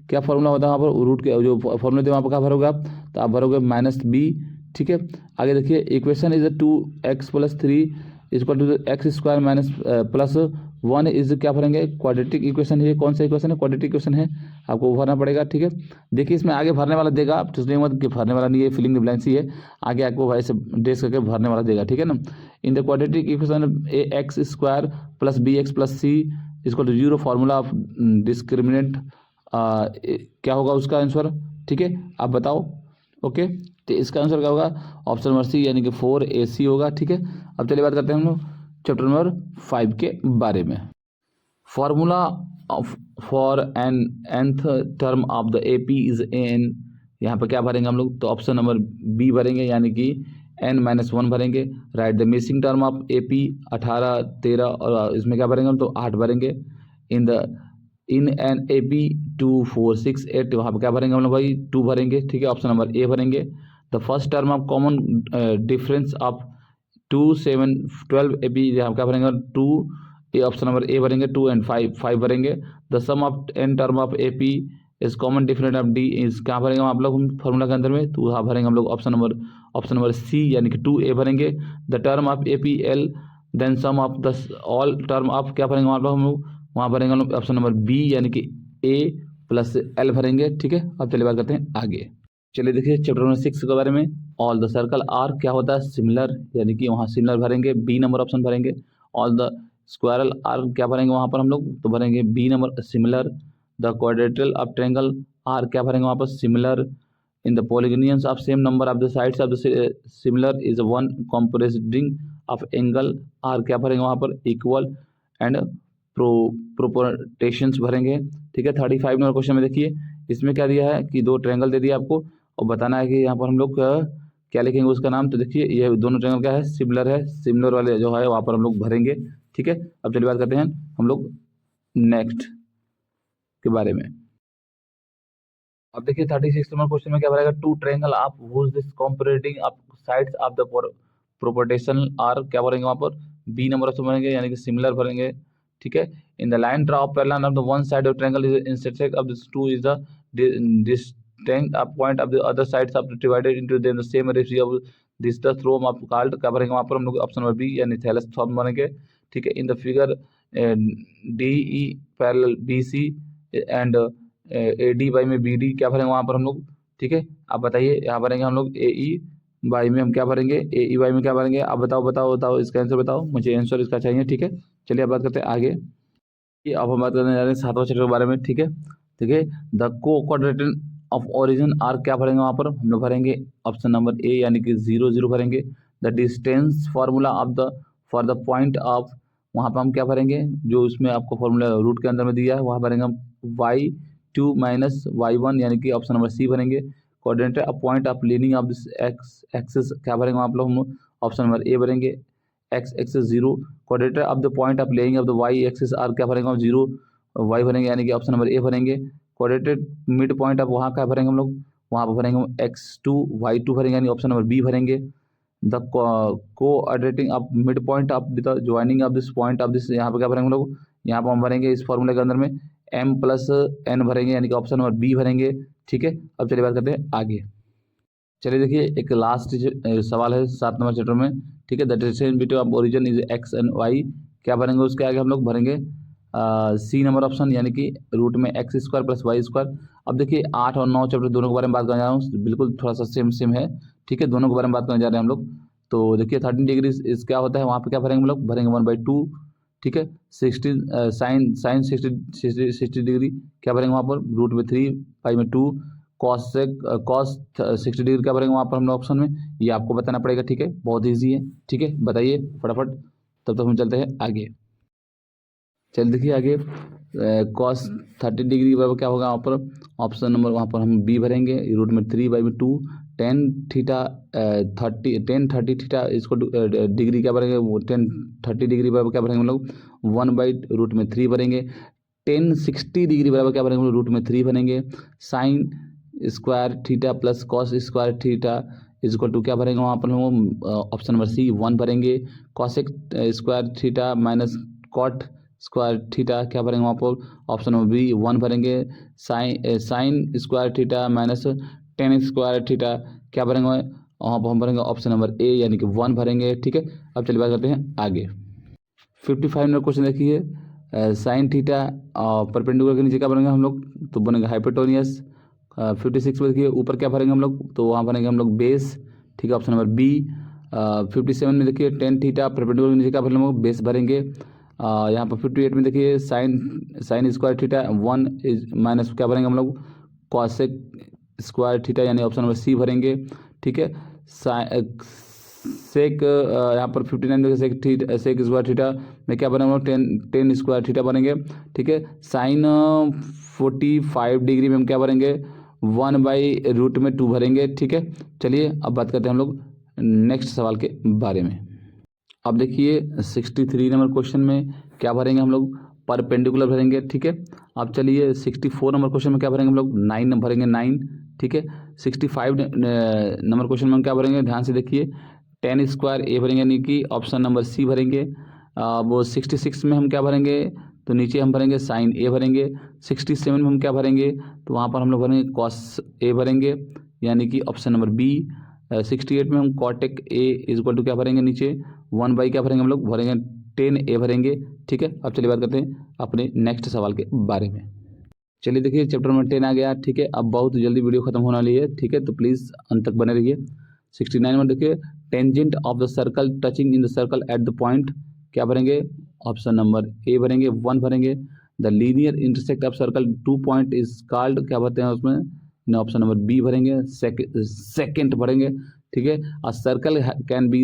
क्या फार्मूला होता है वहाँ पर, रूट के जो फार्मूला थे वहाँ पर क्या भरोगे आप, तो आप भरोगे -b, ठीक है। आगे देखिए equation is 2x + 3 is equal to x² - one is क्या भरेंगे, क्वाड्रेटिक इक्वेशन है, कौन सा इक्वेशन है, क्वाड्रेटिक इक्वेशन है, आपको भरना पड़ेगा। ठीक है, देखिए इसमें आगे भरने वाला देगा, आप सोचने मत कि भरने वाला नहीं है, फिलिंग द ब्लैंक्स ही है, आगे आपको भाई से डेस करके भरने वाला देगा। ठीक है ना, in the quadratic equation a x square plus b x plus c equal to zero, formula of discriminant क्या होगा उसका आंसर। ठीक है, आप बताओ। ओके, तो इसका आंसर क्या होगा, ऑप्शन नंबर सी यानी कि 4AC होगा। ठीक है, अब चलिए बात करते हैं हम लोग चैप्टर नंबर 5 के बारे में। Formula for an nth term of the AP is n, यहाँ पर क्या भरेंगे हम लोग, तो ऑप्शन नंबर बी भरेंगे यानी कि n-1 भरेंगे। Right the missing term of AP 18 13 और इसमें क्या भरेंगे हम, तो 8 भरेंगे। इन एन AP 2 4 6 8 वहाँ पर क्या भरेंगे हम लोग भाई, 2 भरेंगे। ठीक है, ऑप्शन नंबर ए भरेंगे। The first term of common difference of 2 7 12 AP यहाँ क्या भरेंगे 2, ये ऑप्शन नंबर ए भरेंगे। 2 एंड 5 भरेंगे। The sum of n term of AP is common different of D is क्या भरेंगे आप लोग फॉर्मूला के अंदर में, तो वहाँ भरेंगे हम लोग ऑप्शन नंबर सी यानी कि 2A भरेंगे। The term of AP L then sum of the all term of क्या भरेंगे आप लोग हम लोग, वहाँ भरेंगे हम लोग ऑप्शन नंबर बी यानी कि A प्लस L भरेंगे। ठीक है, अब चलिए बात करते हैं आगे। चलिए देखिए चैप्टर नंबर 6 के बारे में। ऑल द सर्कल आर क्या होता है, सिमिलर, यानी कि वहाँ सिमिलर भरेंगे, बी नंबर ऑप्शन भरेंगे। ऑल द स्क्वायरल आर क्या भरेंगे वहाँ पर हम लोग, तो भरेंगे B number similar. The quadrilateral of triangle are क्या भरेंगे वहाँ पर, similar. In the polygons of same number of the sides of the similar is one compressing of angle are क्या भरेंगे वहाँ पर, इक्वल एंड प्रोपोर्टेशंस भरेंगे। ठीक है, 35 नंबर क्वेश्चन में देखिए इसमें क्या दिया है कि दो ट्रायंगल दे दिया आपको और बताना है कि यहाँ पर हम लोग क्या लिखेंगे उसका नाम। तो देखिए ये दोनों ट्रायंगल क्या है, सिमिलर है, सिमिलर वाले जो है वहाँ पर हम लोग भरेंगे। ठीक है, अब चलिए बात करते हैं हम लोग नेक्स्ट के बारे में। अब देखिए 36 नंबर क्वेश्चन में क्या भरेगा, टू ट्रायंगल आप whose this comparing of sides of the proportion are क्या भरेंगे वहाँ पर, बी नंबर ऑप्शन भरेंगे यानी कि सिमिलर भरेंगे। ठीक है, in the line draw of parallel of the one side of triangle is intersect of this two is the distinct point of the other sides of divided into the same ratio of this the theorem of called क्या भरेंगे वहाँ पर हम लोग option number B यानी Thales form बनेंगे। ठीक है, in the figure DE parallel BC and AD by में BD क्या भरेंगे वहाँ पर हम लोग। ठीक है, आप बताइए, यहाँ भरेंगे हम लोग AE बाई में हम क्या भरेंगे, AE बाई में क्या भरेंगे, आप बताओ बताओ बताओ इसका आंसर बताओ, मुझे आंसर इसका चाहिए। ठीक है, चलिए अब बात करते हैं आगे। ये अब हम बात करने जा रहे हैं 7वां चैप्टर के बारे में। ठीक है, देखिए द को क्वाड्रेटिक ऑफ ओरिजिन आर क्या भरेंगे वहाँ पर, हम लोग भरेंगे ऑप्शन नंबर ए यानी कि 0 0 भरेंगे। The distance formula of the for the point of, वहाँ पर हम क्या भरेंगे, जो उसमें आपको फॉर्मूला रूट के अंदर में दिया है वहाँ भरेंगे हम y2 माइनस y1 यानी कि ऑप्शन नंबर सी भरेंगे। Coordinate a point of leaning of this x axis क्या भरेंगे वहाँ पर हम ऑप्शन नंबर ए भरेंगे। X axis 0 coordinator of the point of lying of the y axis are क्या भरेंगे हम 0 वाई भरेंगे यानी कि ऑप्शन नंबर ए भरेंगे। कोऑर्डिनेटेड मिड पॉइंट ऑफ वहाँ क्या भरेंगे हम लोग, वहाँ पर भरेंगे हम x2 y2 भरेंगे यानी ऑप्शन नंबर बी भरेंगे। The coordinating of mid point of the joining of this point of this, यहाँ पर क्या भरेंगे हम लोग, यहाँ पर हम भरेंगे इस फॉर्मूले के अंदर में m+n भरेंगे यानी कि ऑप्शन नंबर बी भरेंगे। ठीक है, अब चलिए बात करते हैं आगे। चलिए देखिए एक लास्ट सवाल है 7 नंबर चैप्टर में। ठीक है, the distance between of origin is x and y क्या भरेंगे उसके आगे हम लोग भरेंगे सी नंबर ऑप्शन यानी कि रूट में x² प्लस y²। अब देखिए 8 और 9 चैप्टर दोनों के बारे में बात करने जा रहा हूँ, बिल्कुल थोड़ा सा सेम सेम है। ठीक है, दोनों के बारे में बात करने जा रहे हैं हम लोग। तो देखिए 13 डिग्री इस क्या होता है, वहाँ पे क्या भरेंगे हम लोग, भरेंगे 1/2। ठीक है, 16 साइन 60 डिग्री क्या भरेंगे वहाँ पर, रूट में 3 पाई में 2। कॉस 60 डिग्री क्या भरेंगे वहाँ पर हम लोग ऑप्शन में, ये आपको बताना पड़ेगा। ठीक है, बहुत ईजी है। ठीक है, बताइए फटाफट, तब तक हम चलते हैं आगे। चल देखिए आगे कॉस 30 डिग्री बराबर क्या होगा वहाँ पर, ऑप्शन नंबर वहाँ पर हम बी भरेंगे, रूट में 3/2। टेन 30 थीटा इसको डिग्री क्या भरेंगे, वो 30 डिग्री बराबर क्या भरेंगे हम लोग 1/रूट में 3 भरेंगे। 60 डिग्री बराबर क्या भरेंगे, रूट में 3 भरेंगे। Sine square theta plus cos square theta is equal to क्या भरेंगे वहाँ पर हम ऑप्शन नंबर सी 1 भरेंगे। Cosec square theta minus cot square theta क्या भरेंगे वहाँ पर ऑप्शन नंबर बी 1 भरेंगे। Sine square theta minus tan square theta क्या भरेंगे वहाँ पर हम भरेंगे ऑप्शन नंबर ए यानी कि 1 भरेंगे। ठीक है, अब चलिए बात करते हैं आगे। 55 नंबर क्वेश्चन देखिए, साइन थीटा परपेंडिकुलर के नीचे क्या भरेंगे हम लोग, तो बनेगा हाइपोटेन्यूस। 56 में देखिए ऊपर क्या भरेंगे हम लोग, तो वहाँ भरेंगे हम लोग बेस, ठीक है, ऑप्शन नंबर बी। 57 में देखिए टेन थीटा परपेंडिकुलर के नीचे क्या भरेंगे हम लोग, बेस भरेंगे। यहाँ पर 58 में देखिए sign square theta 1 is minus क्या भरेंगे हम लोग, कॉसेक स्क्वायर थीटा, यानी ऑप्शन नंबर सी भरेंगे, ठीक है। सेक यहाँ पर 59 में सेक स्क्वायर थीटा में क्या बनेगा, 10 स्क्वायर थीटा बनेंगे, ठीक है। साइन 45 डिग्री में हम क्या भरेंगे, 1/√2 भरेंगे, ठीक है। चलिए अब बात करते हैं हम लोग नेक्स्ट सवाल के बारे में। अब देखिए 63 नंबर क्वेश्चन में क्या भरेंगे हम लोग, परपेंडिकुलर भरेंगे, ठीक है। अब चलिए 64 नंबर क्वेश्चन में क्या भरेंगे हम लोग, 9 भरेंगे 9, ठीक है। 65 नंबर क्वेश्चन में हम क्या भरेंगे, ध्यान से देखिए, 10 स्क्वायर ए भरेंगे, यानी कि ऑप्शन नंबर सी भरेंगे। वो 66 में हम क्या भरेंगे, तो नीचे हम भरेंगे साइन ए भरेंगे। 67 में हम क्या भरेंगे, तो वहाँ पर हम लोग भरेंगे कॉस ए भरेंगे, यानी कि ऑप्शन नंबर बी। 68 में हम कॉटेक ए इक्वल टू क्या भरेंगे, नीचे 1 क्या भरेंगे हम लोग, भरेंगे 10 ए भरेंगे, ठीक है। अब चलिए बात करते हैं अपने नेक्स्ट सवाल के बारे में। चलिए देखिए चैप्टर नंबर 10 आ गया, ठीक है। अब बहुत जल्दी वीडियो खत्म होने वाली है, ठीक है, तो प्लीज़ अंत तक बने रहिए। 69 में देखिए, tangent of the circle touching in the circle at the point क्या भरेंगे, ऑप्शन नंबर ए भरेंगे, 1 भरेंगे। The linear intersect of circle 2 point is called क्या भरते हैं उसमें, ऑप्शन नंबर बी भरेंगे, सेकेंड भरेंगे, ठीक है। अ सर्कल कैन बी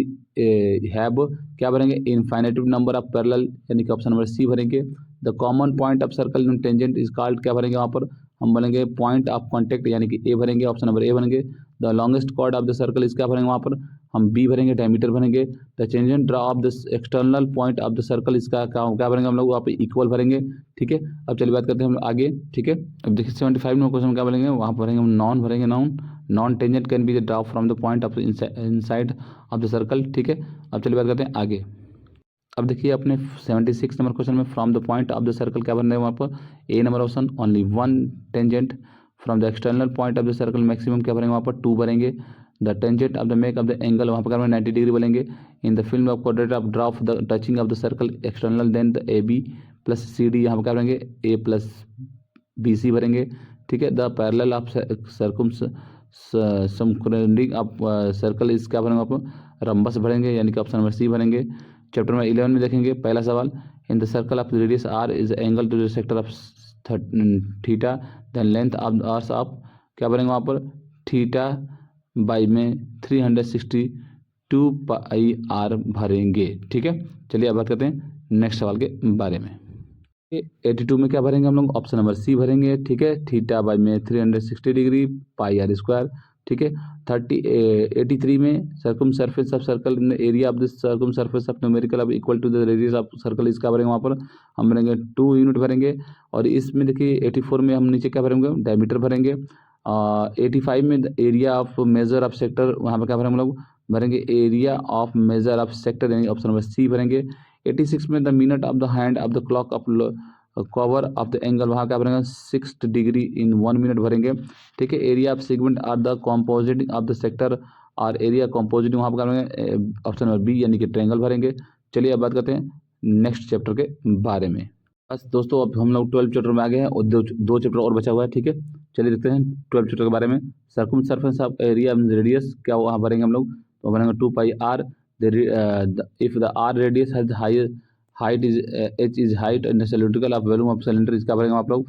हैव क्या भरेंगे, इनफाइनेटिव नंबर ऑफ पैरेलल, यानी कि ऑप्शन नंबर सी भरेंगे। The common point of circle in tangent is called क्या भरेंगे, वहाँ पर हम भरेंगे पॉइंट ऑफ कॉन्टेक्ट, यानी कि ए भरेंगे, ऑप्शन नंबर ए भरेंगे। The longest cord of the circle is क्या भरेंगे, वहाँ पर हम बी भरेंगे, डायमीटर भरेंगे। The tangent draw of the external point of the circle इसका क्या भरेंगे हम लोग, वहाँ पे इक्वल भरेंगे, ठीक है। अब चलिए बात करते हैं हम आगे, ठीक है। अब देखिए 75 में क्वेश्चन क्या भरेंगे, वहाँ भरेंगे हम नॉन भरेंगे, non tangent can be the draw from the point of inside of the circle, ठीक है। अब चलिए बात करते हैं आगे। अब देखिए अपने 76 नंबर क्वेश्चन में from the point of the circle क्या बन रहे हैं, वहाँ पर A number option only 1 tangent, from the external point of the circle maximum क्या भरेंगे, वहाँ पर 2 भरेंगे। The tangent of the make of the angle वहाँ पर क्या 90 डिग्री बोलेंगे। In the film of quadrate of draw of the touching of the circle external then the A B plus C D, यहाँ पर क्या भरेंगे ए प्लस बी सी भरेंगे, ठीक है। The parallel of surrounding of circle is क्या भरेंगे, आप रंबस भरेंगे, यानी कि ऑप्शन नंबर सी भरेंगे। चैप्टर नंबर 11 में देखेंगे पहला सवाल, in the circle of radius r is angle to the sector of theta, then length of arc of क्या भरेंगे वहाँ पर, थीटा बाई में 362 पाई आर भरेंगे, ठीक है। चलिए अब बात करते हैं नेक्स्ट सवाल के बारे में। 82 में क्या भरेंगे हम लोग, ऑप्शन नंबर सी भरेंगे, ठीक है। थीटा बाई में 360 डिग्री पाई आर स्क्वायर, ठीक है। 83 में circum surface of circle area of the circum surface of numerical of equal to the radius of circle इसका भरेंगे, वहाँ पर हम भरेंगे 2 यूनिट भरेंगे। और इसमें देखिए 84 में हम नीचे क्या भरेंगे, डायमीटर भरेंगे। 85 में area of measure of sector, वहाँ पर क्या भरेंगे हम लोग, भरेंगे area of measure of sector, यानी ऑप्शन नंबर सी भरेंगे। 86 में the minute of the hand of the clock of cover of the angle, वहाँ क्या भरेंगे 6 डिग्री इन 1 मिनट भरेंगे, ठीक है। Area of segment are the composite of the sector और एरिया कॉम्पोजिट वहाँ पर क्या भरेंगे, ऑप्शन नंबर बी, यानी कि ट्रायंगल भरेंगे। चलिए अब बात करते हैं नेक्स्ट चैप्टर के बारे में। बस दोस्तों अब हम लोग 12 चैप्टर में आ गए हैं और दो चैप्टर और बचा हुआ है, ठीक है। चलिए देखते हैं 12 चैप्टर के बारे में। Circum surface of area radius क्या वहाँ भरेंगे हम लोग, तो भरेंगे 2 pi R. If the are radius has height is H is height and cylindrical of volume of cylinder इसका भरेंगे आप लोग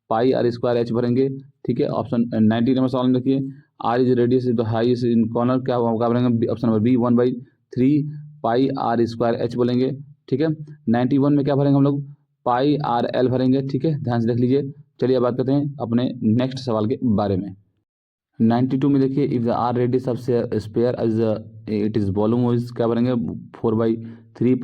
पाई आर स्क्वायर एच भरेंगे, ठीक है। ऑप्शन 90 नंबर सवाल में देखिए, r is radius is the height in corner क्या भरेंगे, option number B 1/3 pi are square h बोलेंगे, ठीक है। 91 में क्या भरेंगे हम लोग, पाई आर एल भरेंगे, ठीक है, ध्यान से देख लीजिए। चलिए अब बात करते हैं अपने नेक्स्ट सवाल के बारे में। 92 में देखिए, if the are radius of sphere is it is volume is क्या भरेंगे 4/3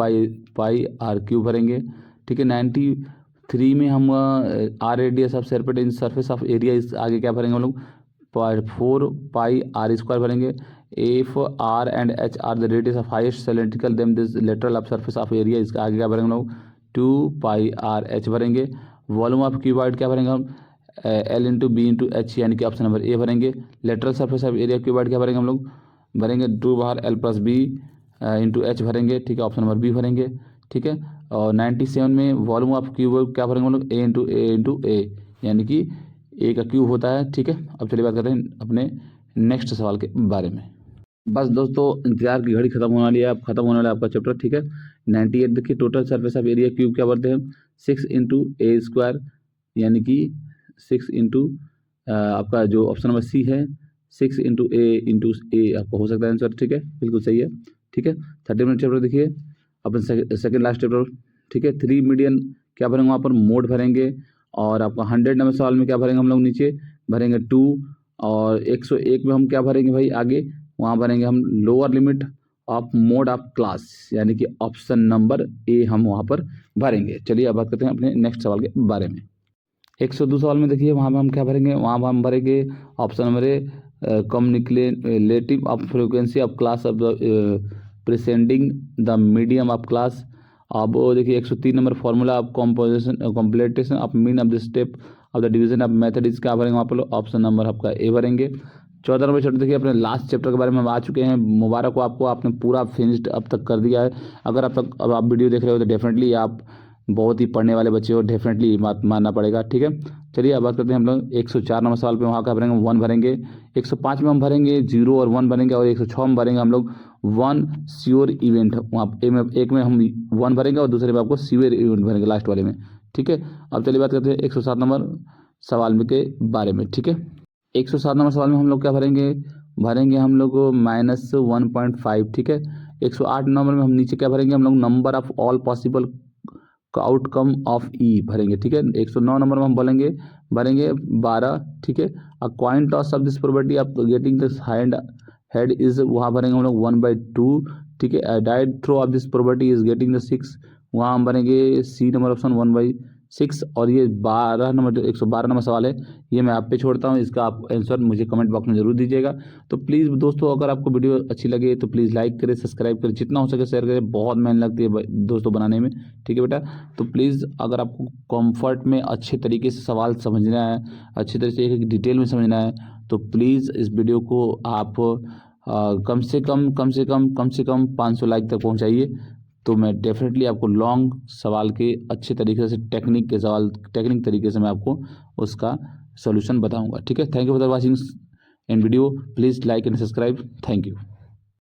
पाई आर क्यूब भरेंगे, ठीक है। 93 में हम R radius of surface in surface of area is आगे क्या भरेंगे हम लोग 4 पाई आर स्क्वायर भरेंगे। If R and H are the radius of height cylindrical then this lateral of surface of area इसका आगे क्या भरेंगे हम लोग 2 पाई आर एच भरेंगे। वॉल्यूम ऑफ क्यूबॉइड क्या भरेंगे हम L into B into H, यानी कि ऑप्शन नंबर ए भरेंगे। Lateral surface of area cuboid क्या भरेंगे हम लोग भरेंगे 2 बार L plus B into H भरेंगे, ठीक है, ऑप्शन नंबर बी भरेंगे, ठीक है। और 97 में वॉल्यूम ऑफ क्यूब क्या भरेंगे हम लोग, ए, यानी कि ए का क्यूब होता है। ठीक है, अब चलिए बात करते हैं अपने नेक्स्ट सवाल के बारे में। बस दोस्तों, इंतजार की घड़ी खत्म होने वाली है, अब खत्म होने वाला है आपका चैप्टर। ठीक है, 98 देखिए, total surface of area cube क्या बोलते हैं, 6 इंटू ए स्क्वायर, यानी कि 6 इंटू आपका जो ऑप्शन नंबर सी है 6 इंटू ए आपका हो सकता है आंसर। ठीक है, बिल्कुल सही है। ठीक है, 30 मिनट चैप्टर देखिए अपन, सेकेंड लास्ट चैप्टर। ठीक है, 3 मीडियन क्या भरेंगे वहाँ पर, मोड भरेंगे। और आपका 100 नंबर सवाल में क्या भरेंगे हम लोग, नीचे भरेंगे 2। और 101 में हम क्या भरेंगे भाई, आगे वहाँ भरेंगे हम lower limit of mode of class, यानी कि ऑप्शन नंबर ए हम वहाँ पर भरेंगे। चलिए अब बात करते हैं अपने नेक्स्ट सवाल के बारे में। 102 सवाल में देखिए, वहाँ पर हम क्या भरेंगे, वहाँ पर हम भरेंगे option number A, communicative of frequency of class of the preceding the medium of class. अब वो देखिए 103 number formula of computation of mean of the step of the division of method is क्या भरेंगे वहाँ पर, ऑप्शन नंबर आपका ए भरेंगे। 14 number chapter देखिए, अपने लास्ट चैप्टर के बारे में हम आ चुके हैं। मुबारक हो आपको, आपने पूरा फिनिश्ड अब तक कर दिया है। अगर अब आप वीडियो देख रहे हो तो डेफिनेटली आप बहुत ही पढ़ने वाले बच्चे हो, डेफिनेटली मानना पड़ेगा। ठीक है, चलिए अब बात करते हैं हम लोग 104 नंबर सवाल पे, वहाँ का भरेंगे 1 भरेंगे। 105 में हम भरेंगे 0 और 1 भरेंगे। और 106 में भरेंगे हम लोग 1 श्योर इवेंट। वहाँ एक में हम 1 भरेंगे और दूसरे में आपको श्योर इवेंट भरेंगे लास्ट वाले में। ठीक है, अब चलिए बात करते हैं 107 नंबर सवाल में के बारे में। ठीक है, 107 नंबर सवाल में हम लोग क्या भरेंगे हम लोग -1.5। ठीक है, 108 नंबर में हम नीचे क्या भरेंगे हम लोग, number of all possible outcome of E भरेंगे। ठीक है, 109 नंबर में हम भरेंगे 12। ठीक है, a coin toss of this probability of getting this head is, वहाँ भरेंगे हम लोग 1/2। ठीक है, die throw of this probability is getting the 6, वहाँ हम भरेंगे सी नंबर ऑप्शन 1/6। और ये 12 नंबर जो 112 नंबर सवाल है, ये मैं आप पे छोड़ता हूँ, इसका आप आंसर मुझे कमेंट बॉक्स में जरूर दीजिएगा। तो प्लीज़ दोस्तों, अगर आपको वीडियो अच्छी लगे तो प्लीज़ लाइक करें, सब्सक्राइब करें, जितना हो सके शेयर करें, बहुत मेहनत लगती है दोस्तों बनाने में। ठीक है बेटा, तो प्लीज़ अगर आपको कंफर्ट में अच्छे तरीके से सवाल समझना है, अच्छे तरीके से एक डिटेल में समझना है, तो प्लीज़ इस वीडियो को आप कम से कम 500 लाइक तक पहुँचाइए। तो मैं डेफिनेटली आपको लॉन्ग सवाल के अच्छे तरीके से टेक्निक तरीके से मैं आपको उसका सोल्यूशन बताऊंगा। ठीक है, thank you for watching and video, please like and subscribe, thank you.